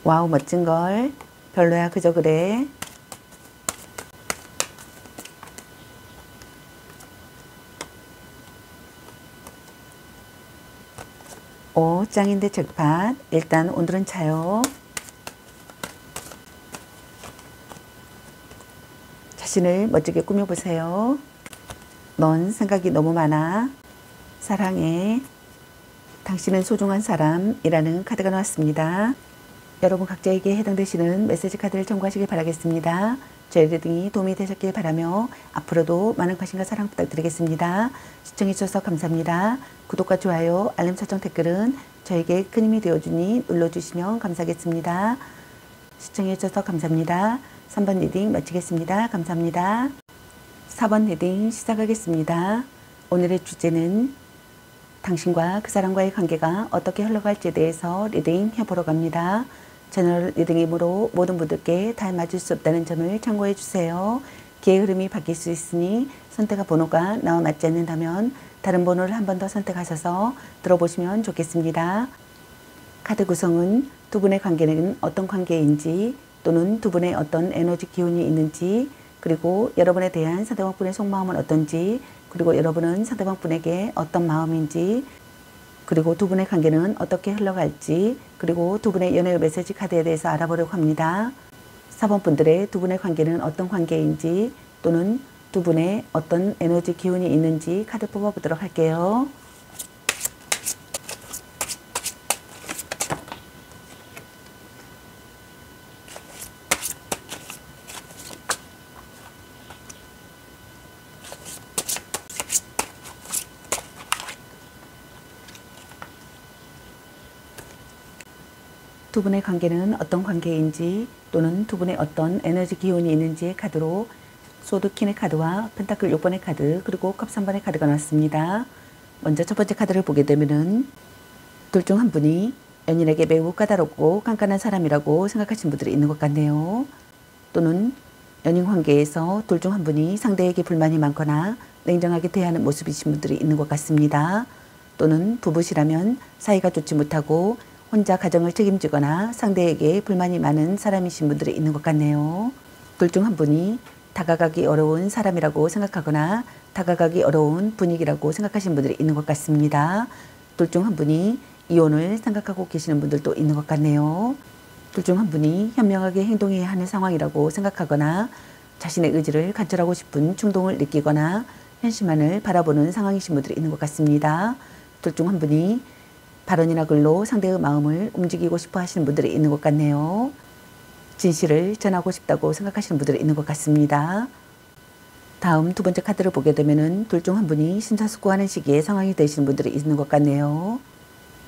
와우 멋진걸. 별로야 그저 그래. 오 짱인데 잭팟. 일단 오늘은 차요. 자신을 멋지게 꾸며보세요. 넌 생각이 너무 많아. 사랑해. 당신은 소중한 사람이라는 카드가 나왔습니다. 여러분 각자에게 해당되시는 메시지 카드를 참고하시길 바라겠습니다. 저희 리딩이 도움이 되셨길 바라며 앞으로도 많은 관심과 사랑 부탁드리겠습니다. 시청해주셔서 감사합니다. 구독과 좋아요, 알림 설정 댓글은 저에게 큰 힘이 되어주니 눌러주시면 감사하겠습니다. 시청해주셔서 감사합니다. 3번 리딩 마치겠습니다. 감사합니다. 4번 리딩 시작하겠습니다. 오늘의 주제는 당신과 그 사람과의 관계가 어떻게 흘러갈지에 대해서 리딩 해보러 갑니다. 채널 리딩이므로 모든 분들께 다 맞을 수 없다는 점을 참고해 주세요. 기의 흐름이 바뀔 수 있으니 선택한 번호가 나와 맞지 않는다면 다른 번호를 한 번 더 선택하셔서 들어보시면 좋겠습니다. 카드 구성은 두 분의 관계는 어떤 관계인지 또는 두 분의 어떤 에너지 기운이 있는지 그리고 여러분에 대한 상대방 분의 속마음은 어떤지 그리고 여러분은 상대방 분에게 어떤 마음인지 그리고 두 분의 관계는 어떻게 흘러갈지 그리고 두 분의 연애 메시지 카드에 대해서 알아보려고 합니다. 4번 분들의 두 분의 관계는 어떤 관계인지 또는 두 분의 어떤 에너지 기운이 있는지 카드 뽑아보도록 할게요. 두 분의 관계는 어떤 관계인지 또는 두 분의 어떤 에너지 기운이 있는지의 카드로 소드 퀸의 카드와 펜타클 6번의 카드 그리고 컵 3번의 카드가 나왔습니다. 먼저 첫 번째 카드를 보게 되면은 둘 중 한 분이 연인에게 매우 까다롭고 깐깐한 사람이라고 생각하시는 분들이 있는 것 같네요. 또는 연인 관계에서 둘 중 한 분이 상대에게 불만이 많거나 냉정하게 대하는 모습이신 분들이 있는 것 같습니다. 또는 부부시라면 사이가 좋지 못하고 혼자 가정을 책임지거나 상대에게 불만이 많은 사람이신 분들이 있는 것 같네요. 둘 중 한 분이 다가가기 어려운 사람이라고 생각하거나 다가가기 어려운 분위기라고 생각하시는 분들이 있는 것 같습니다. 둘 중 한 분이 이혼을 생각하고 계시는 분들도 있는 것 같네요. 둘 중 한 분이 현명하게 행동해야 하는 상황이라고 생각하거나 자신의 의지를 관철하고 싶은 충동을 느끼거나 현실만을 바라보는 상황이신 분들이 있는 것 같습니다. 둘 중 한 분이 발언이나 글로 상대의 마음을 움직이고 싶어 하시는 분들이 있는 것 같네요. 진실을 전하고 싶다고 생각하시는 분들이 있는 것 같습니다. 다음 두 번째 카드를 보게 되면은 둘 중 한 분이 심사숙고하는 시기에 상황이 되시는 분들이 있는 것 같네요.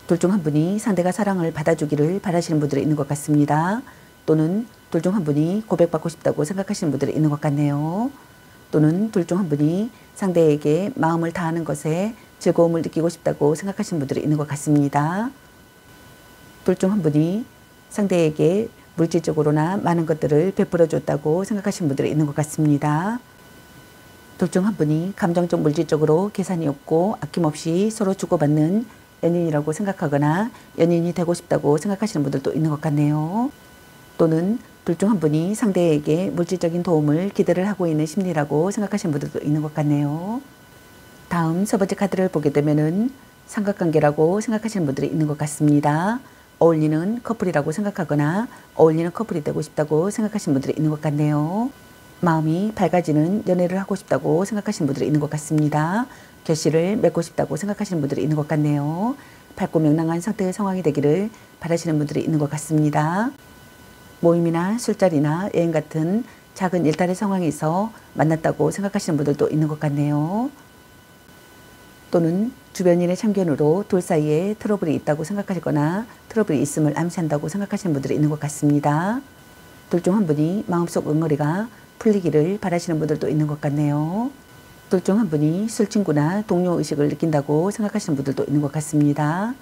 둘 중 한 분이 상대가 사랑을 받아주기를 바라시는 분들이 있는 것 같습니다. 또는 둘 중 한 분이 고백받고 싶다고 생각하시는 분들이 있는 것 같네요. 또는 둘 중 한 분이 상대에게 마음을 다하는 것에 즐거움을 느끼고 싶다고 생각하시는 분들이 있는 것 같습니다. 둘 중 한 분이 상대에게 물질적으로나 많은 것들을 베풀어 줬다고 생각하시는 분들이 있는 것 같습니다. 둘 중 한 분이 감정적 물질적으로 계산이 없고 아낌없이 서로 주고받는 연인이라고 생각하거나 연인이 되고 싶다고 생각하시는 분들도 있는 것 같네요. 또는 둘 중 한 분이 상대에게 물질적인 도움을 기대를 하고 있는 심리라고 생각하시는 분들도 있는 것 같네요. 다음 세 번째 카드를 보게 되면은 삼각관계라고 생각하시는 분들이 있는 것 같습니다. 어울리는 커플이라고 생각하거나 어울리는 커플이 되고 싶다고 생각하시는 분들이 있는 것 같네요. 마음이 밝아지는 연애를 하고 싶다고 생각하시는 분들이 있는 것 같습니다. 결실을 맺고 싶다고 생각하시는 분들이 있는 것 같네요. 밝고 명랑한 상태의 상황이 되기를 바라시는 분들이 있는 것 같습니다. 모임이나 술자리나 여행 같은 작은 일탈의 상황에서 만났다고 생각하시는 분들도 있는 것 같네요. 또는 주변인의 참견으로 둘 사이에 트러블이 있다고 생각하시거나 트러블이 있음을 암시한다고 생각하시는 분들이 있는 것 같습니다. 둘 중 한 분이 마음속 응어리가 풀리기를 바라시는 분들도 있는 것 같네요. 둘 중 한 분이 술친구나 동료 의식을 느낀다고 생각하시는 분들도 있는 것 같습니다.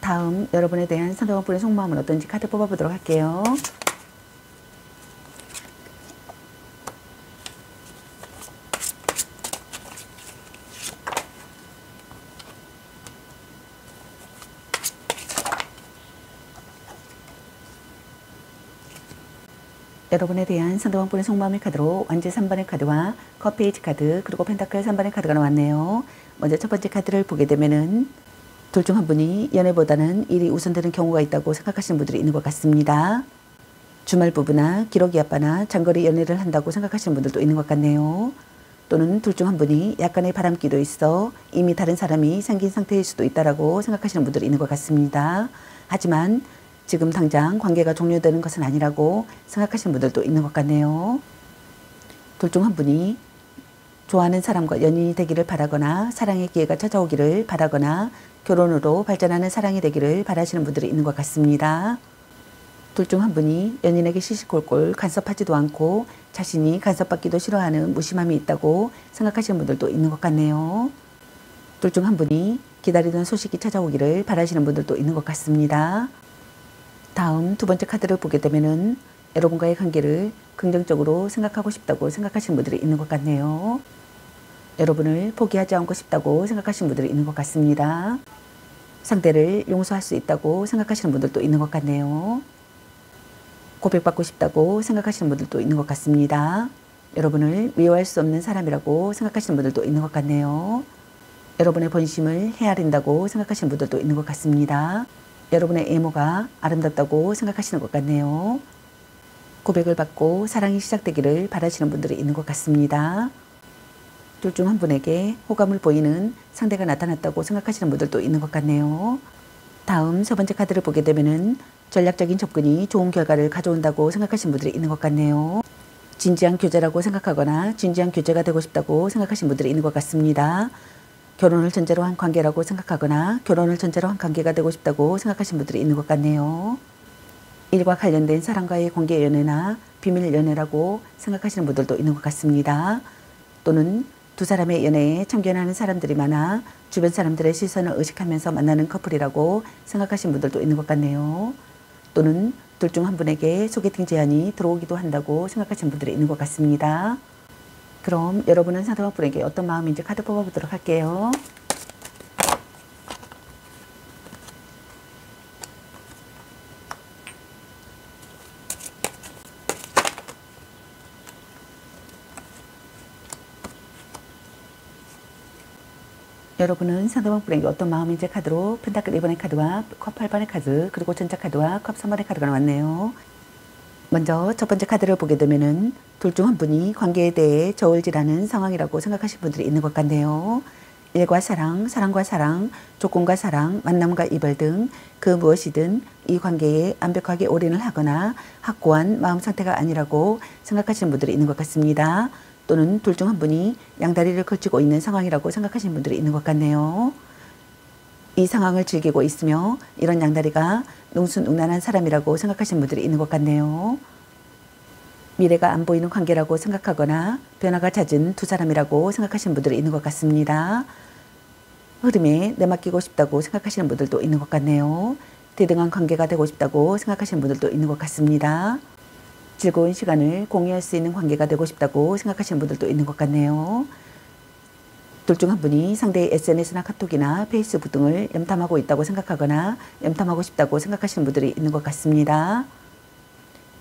다음 여러분에 대한 상대방 분의 속마음은 어떤지 카드 뽑아보도록 할게요. 여러분에 대한 상대방 분의 속마음의 카드로 완지 3번의 카드와 컵 페이지 카드 그리고 펜타클 3번의 카드가 나왔네요. 먼저 첫 번째 카드를 보게 되면은 둘 중 한 분이 연애보다는 일이 우선되는 경우가 있다고 생각하시는 분들이 있는 것 같습니다. 주말 부부나 기러기 아빠나 장거리 연애를 한다고 생각하시는 분들도 있는 것 같네요. 또는 둘 중 한 분이 약간의 바람기도 있어 이미 다른 사람이 생긴 상태일 수도 있다라고 생각하시는 분들이 있는 것 같습니다. 하지만 지금 당장 관계가 종료되는 것은 아니라고 생각하시는 분들도 있는 것 같네요. 둘 중 한 분이 좋아하는 사람과 연인이 되기를 바라거나 사랑의 기회가 찾아오기를 바라거나 결혼으로 발전하는 사랑이 되기를 바라시는 분들이 있는 것 같습니다. 둘 중 한 분이 연인에게 시시콜콜 간섭하지도 않고 자신이 간섭받기도 싫어하는 무심함이 있다고 생각하시는 분들도 있는 것 같네요. 둘 중 한 분이 기다리던 소식이 찾아오기를 바라시는 분들도 있는 것 같습니다. 다음 두 번째 카드를 보게 되면은 여러분과의 관계를 긍정적으로 생각하고 싶다고 생각하시는 분들이 있는 것 같네요. 여러분을 포기하지 않고 싶다고 생각하시는 분들이 있는 것 같습니다. 상대를 용서할 수 있다고 생각하시는 분들도 있는 것 같네요. 고백받고 싶다고 생각하시는 분들도 있는 것 같습니다. 여러분을 미워할 수 없는 사람이라고 생각하시는 분들도 있는 것 같네요. 여러분의 본심을 헤아린다고 생각하시는 분들도 있는 것 같습니다. 여러분의 외모가 아름답다고 생각하시는 것 같네요. 고백을 받고 사랑이 시작되기를 바라시는 분들이 있는 것 같습니다. 둘 중 한 분에게 호감을 보이는 상대가 나타났다고 생각하시는 분들도 있는 것 같네요. 다음 세 번째 카드를 보게 되면은 전략적인 접근이 좋은 결과를 가져온다고 생각하시는 분들이 있는 것 같네요. 진지한 교제라고 생각하거나 진지한 교제가 되고 싶다고 생각하시는 분들이 있는 것 같습니다. 결혼을 전제로 한 관계라고 생각하거나 결혼을 전제로 한 관계가 되고 싶다고 생각하시는 분들이 있는 것 같네요. 일과 관련된 사람과의 관계 연애나 비밀 연애라고 생각하시는 분들도 있는 것 같습니다. 또는 두 사람의 연애에 참견하는 사람들이 많아 주변 사람들의 시선을 의식하면서 만나는 커플이라고 생각하시는 분들도 있는 것 같네요. 또는 둘 중 한 분에게 소개팅 제안이 들어오기도 한다고 생각하시는 분들이 있는 것 같습니다. 그럼 여러분은 상대방 분에게 어떤 마음인지 카드 뽑아보도록 할게요. 여러분은 상대방 분에게 어떤 마음인지 카드로 펜타클 2번의 카드와 컵 8번의 카드 그리고 전자 카드와 컵 3번의 카드가 나왔네요. 먼저 첫 번째 카드를 보게 되면은 둘 중 한 분이 관계에 대해 저울질하는 상황이라고 생각하시는 분들이 있는 것 같네요. 일과 사랑, 사랑과 사랑, 조건과 사랑, 만남과 이별 등 그 무엇이든 이 관계에 완벽하게 올인을 하거나 확고한 마음 상태가 아니라고 생각하시는 분들이 있는 것 같습니다. 또는 둘 중 한 분이 양다리를 걸치고 있는 상황이라고 생각하시는 분들이 있는 것 같네요. 이 상황을 즐기고 있으며 이런 양다리가 능수능란한 사람이라고 생각하시는 분들이 있는 것 같네요. 미래가 안 보이는 관계라고 생각하거나 변화가 잦은 두 사람이라고 생각하시는 분들이 있는 것 같습니다. 흐름에 내맡기고 싶다고 생각하시는 분들도 있는 것 같네요. 대등한 관계가 되고 싶다고 생각하시는 분들도 있는 것 같습니다. 즐거운 시간을 공유할 수 있는 관계가 되고 싶다고 생각하시는 분들도 있는 것 같네요. 둘 중 한 분이 상대의 SNS나 카톡이나 페이스북 등을 염탐하고 있다고 생각하거나 염탐하고 싶다고 생각하시는 분들이 있는 것 같습니다.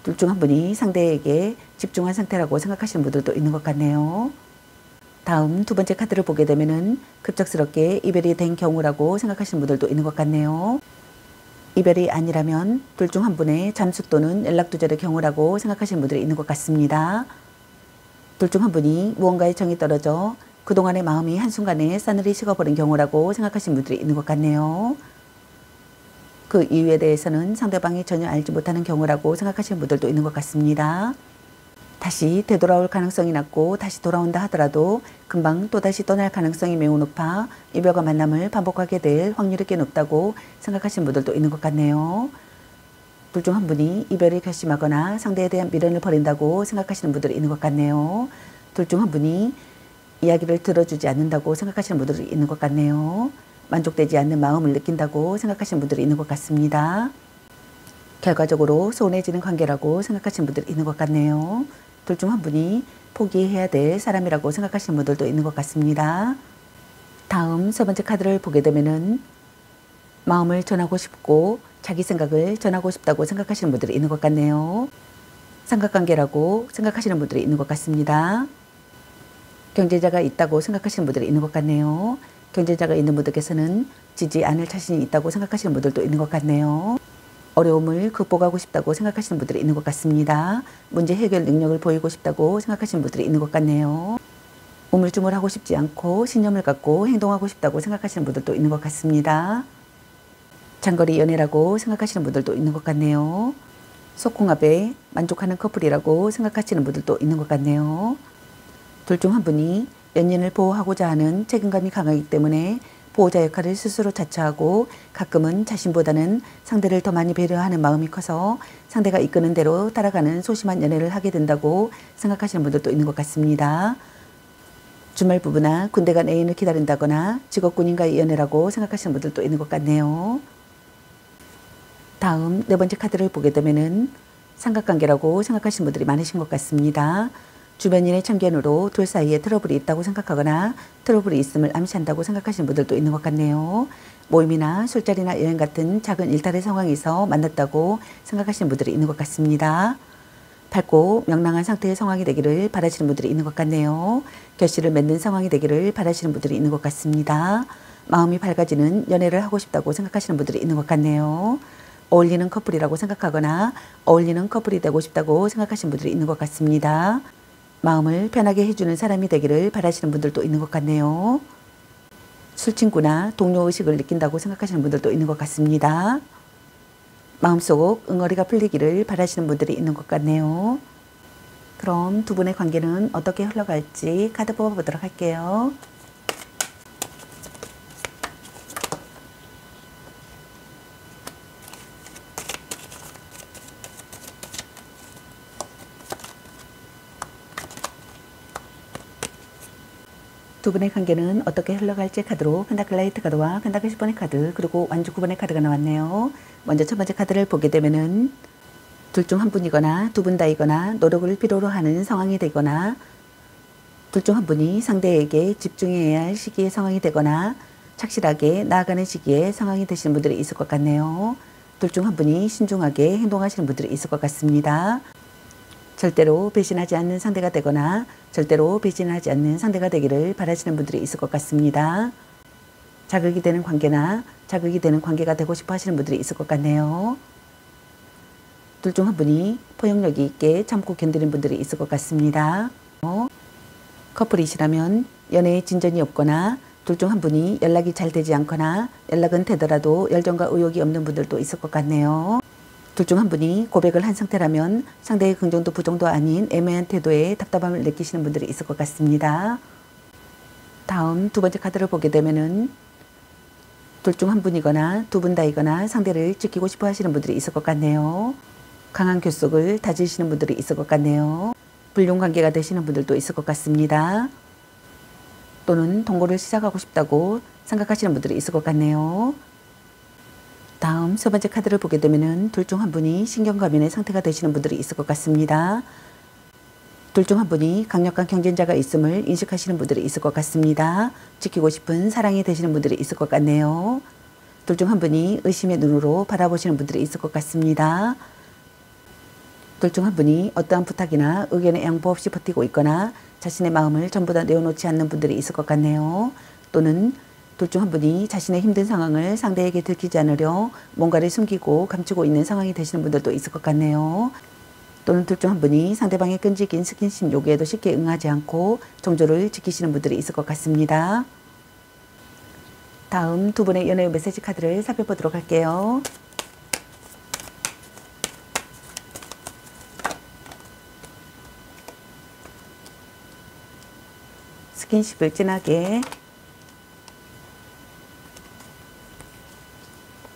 둘 중 한 분이 상대에게 집중한 상태라고 생각하시는 분들도 있는 것 같네요. 다음 두 번째 카드를 보게 되면은 급작스럽게 이별이 된 경우라고 생각하시는 분들도 있는 것 같네요. 이별이 아니라면 둘 중 한 분의 잠수 또는 연락 두절의 경우라고 생각하시는 분들이 있는 것 같습니다. 둘 중 한 분이 무언가에 정이 떨어져 그동안의 마음이 한순간에 싸늘히 식어버린 경우라고 생각하시는 분들이 있는 것 같네요. 그 이유에 대해서는 상대방이 전혀 알지 못하는 경우라고 생각하시는 분들도 있는 것 같습니다. 다시 되돌아올 가능성이 낮고 다시 돌아온다 하더라도 금방 또다시 떠날 가능성이 매우 높아 이별과 만남을 반복하게 될 확률이 꽤 높다고 생각하시는 분들도 있는 것 같네요. 둘 중 한 분이 이별을 결심하거나 상대에 대한 미련을 버린다고 생각하시는 분들이 있는 것 같네요. 둘 중 한 분이 이야기를 들어주지 않는다고 생각하시는 분들이 있는 것 같네요. 만족되지 않는 마음을 느낀다고 생각하시는 분들이 있는 것 같습니다. 결과적으로 소원해지는 관계라고 생각하시는 분들이 있는 것 같네요. 둘 중 한 분이 포기해야 될 사람이라고 생각하시는 분들도 있는 것 같습니다. 다음 세 번째 카드를 보게 되면은 마음을 전하고 싶고 자기 생각을 전하고 싶다고 생각하시는 분들이 있는 것 같네요. 삼각관계라고 생각하시는 분들이 있는 것 같습니다. 경제자가 있다고 생각하시는 분들이 있는 것 같네요. 경제자가 있는 분들께서는 지지 않을 자신이 있다고 생각하시는 분들도 있는 것 같네요. 어려움을 극복하고 싶다고 생각하시는 분들이 있는 것 같습니다. 문제 해결 능력을 보이고 싶다고 생각하시는 분들이 있는 것 같네요. 우물쭈물하고 싶지 않고 신념을 갖고 행동하고 싶다고 생각하시는 분들도 있는 것 같습니다. 장거리 연애라고 생각하시는 분들도 있는 것 같네요. 속궁합에 만족하는 커플이라고 생각하시는 분들도 있는 것 같네요. 둘 중 한 분이 연인을 보호하고자 하는 책임감이 강하기 때문에 보호자 역할을 스스로 자처하고 가끔은 자신보다는 상대를 더 많이 배려하는 마음이 커서 상대가 이끄는 대로 따라가는 소심한 연애를 하게 된다고 생각하시는 분들도 있는 것 같습니다. 주말 부부나 군대 간 애인을 기다린다거나 직업군인과의 연애라고 생각하시는 분들도 있는 것 같네요. 다음 네 번째 카드를 보게 되면은 삼각관계라고 생각하시는 분들이 많으신 것 같습니다. 주변인의 참견으로 둘 사이에 트러블이 있다고 생각하거나 트러블이 있음을 암시한다고 생각하시는 분들도 있는 것 같네요. 모임이나 술자리나 여행 같은 작은 일탈의 상황에서 만났다고 생각하시는 분들이 있는 것 같습니다. 밝고 명랑한 상태의 상황이 되기를 바라시는 분들이 있는 것 같네요. 결실을 맺는 상황이 되기를 바라시는 분들이 있는 것 같습니다. 마음이 밝아지는 연애를 하고 싶다고 생각하시는 분들이 있는 것 같네요. 어울리는 커플이라고 생각하거나 어울리는 커플이 되고 싶다고 생각하시는 분들이 있는 것 같습니다. 마음을 편하게 해주는 사람이 되기를 바라시는 분들도 있는 것 같네요. 술친구나 동료의식을 느낀다고 생각하시는 분들도 있는 것 같습니다. 마음속 응어리가 풀리기를 바라시는 분들이 있는 것 같네요. 그럼 두 분의 관계는 어떻게 흘러갈지 카드 뽑아보도록 할게요. 두 분의 관계는 어떻게 흘러갈지 카드로 펜타클 라이트 카드와 펜타클 10번의 카드 그리고 완주 9번의 카드가 나왔네요. 먼저 첫 번째 카드를 보게 되면은 둘 중 한 분이거나 두 분 다이거나 노력을 필요로 하는 상황이 되거나 둘 중 한 분이 상대에게 집중해야 할 시기의 상황이 되거나 착실하게 나아가는 시기의 상황이 되시는 분들이 있을 것 같네요. 둘 중 한 분이 신중하게 행동하시는 분들이 있을 것 같습니다. 절대로 배신하지 않는 상대가 되거나 절대로 배신하지 않는 상대가 되기를 바라시는 분들이 있을 것 같습니다. 자극이 되는 관계나 자극이 되는 관계가 되고 싶어 하시는 분들이 있을 것 같네요. 둘 중 한 분이 포용력이 있게 참고 견디는 분들이 있을 것 같습니다. 커플이시라면 연애에 진전이 없거나 둘 중 한 분이 연락이 잘 되지 않거나 연락은 되더라도 열정과 의욕이 없는 분들도 있을 것 같네요. 둘 중 한 분이 고백을 한 상태라면 상대의 긍정도 부정도 아닌 애매한 태도에 답답함을 느끼시는 분들이 있을 것 같습니다. 다음 두 번째 카드를 보게 되면은 둘 중 한 분이거나 두 분 다이거나 상대를 지키고 싶어 하시는 분들이 있을 것 같네요. 강한 결속을 다지시는 분들이 있을 것 같네요. 불륜 관계가 되시는 분들도 있을 것 같습니다. 또는 동거를 시작하고 싶다고 생각하시는 분들이 있을 것 같네요. 다음 세 번째 카드를 보게 되면은 둘 중 한 분이 신경과민의 상태가 되시는 분들이 있을 것 같습니다. 둘 중 한 분이 강력한 경쟁자가 있음을 인식하시는 분들이 있을 것 같습니다. 지키고 싶은 사랑이 되시는 분들이 있을 것 같네요. 둘 중 한 분이 의심의 눈으로 바라보시는 분들이 있을 것 같습니다. 둘 중 한 분이 어떠한 부탁이나 의견에 양보 없이 버티고 있거나 자신의 마음을 전부 다 내어놓지 않는 분들이 있을 것 같네요. 또는 둘 중 한 분이 자신의 힘든 상황을 상대에게 들키지 않으려 뭔가를 숨기고 감추고 있는 상황이 되시는 분들도 있을 것 같네요. 또는 둘 중 한 분이 상대방의 끈질긴 스킨십 요구에도 쉽게 응하지 않고 정조를 지키시는 분들이 있을 것 같습니다. 다음 두 분의 연애 메시지 카드를 살펴보도록 할게요. 스킨십을 진하게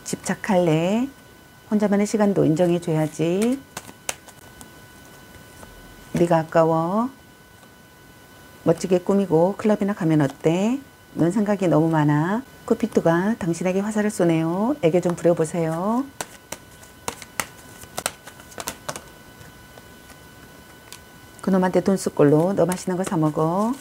집착할래. 혼자만의 시간도 인정해줘야지. 네가 아까워. 멋지게 꾸미고 클럽이나 가면 어때? 넌 생각이 너무 많아. 쿠피투가 당신에게 화살을 쏘네요. 애교 좀 부려보세요. 그놈한테 돈 쓸 걸로 너 맛있는 거 사 먹어.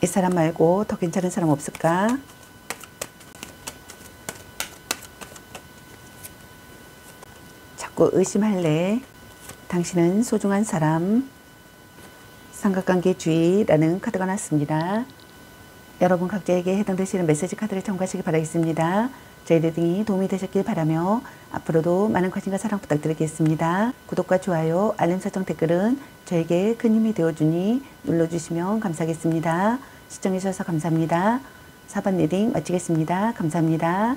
이 사람 말고 더 괜찮은 사람 없을까? 자꾸 의심할래. 당신은 소중한 사람. 삼각관계주의라는 카드가 났습니다. 여러분 각자에게 해당되시는 메시지 카드를 참고하시기 바라겠습니다. 저희 리딩이 도움이 되셨길 바라며 앞으로도 많은 관심과 사랑 부탁드리겠습니다. 구독과 좋아요, 알림 설정, 댓글은 저에게 큰 힘이 되어주니 눌러주시면 감사하겠습니다. 시청해주셔서 감사합니다. 4번 리딩 마치겠습니다. 감사합니다.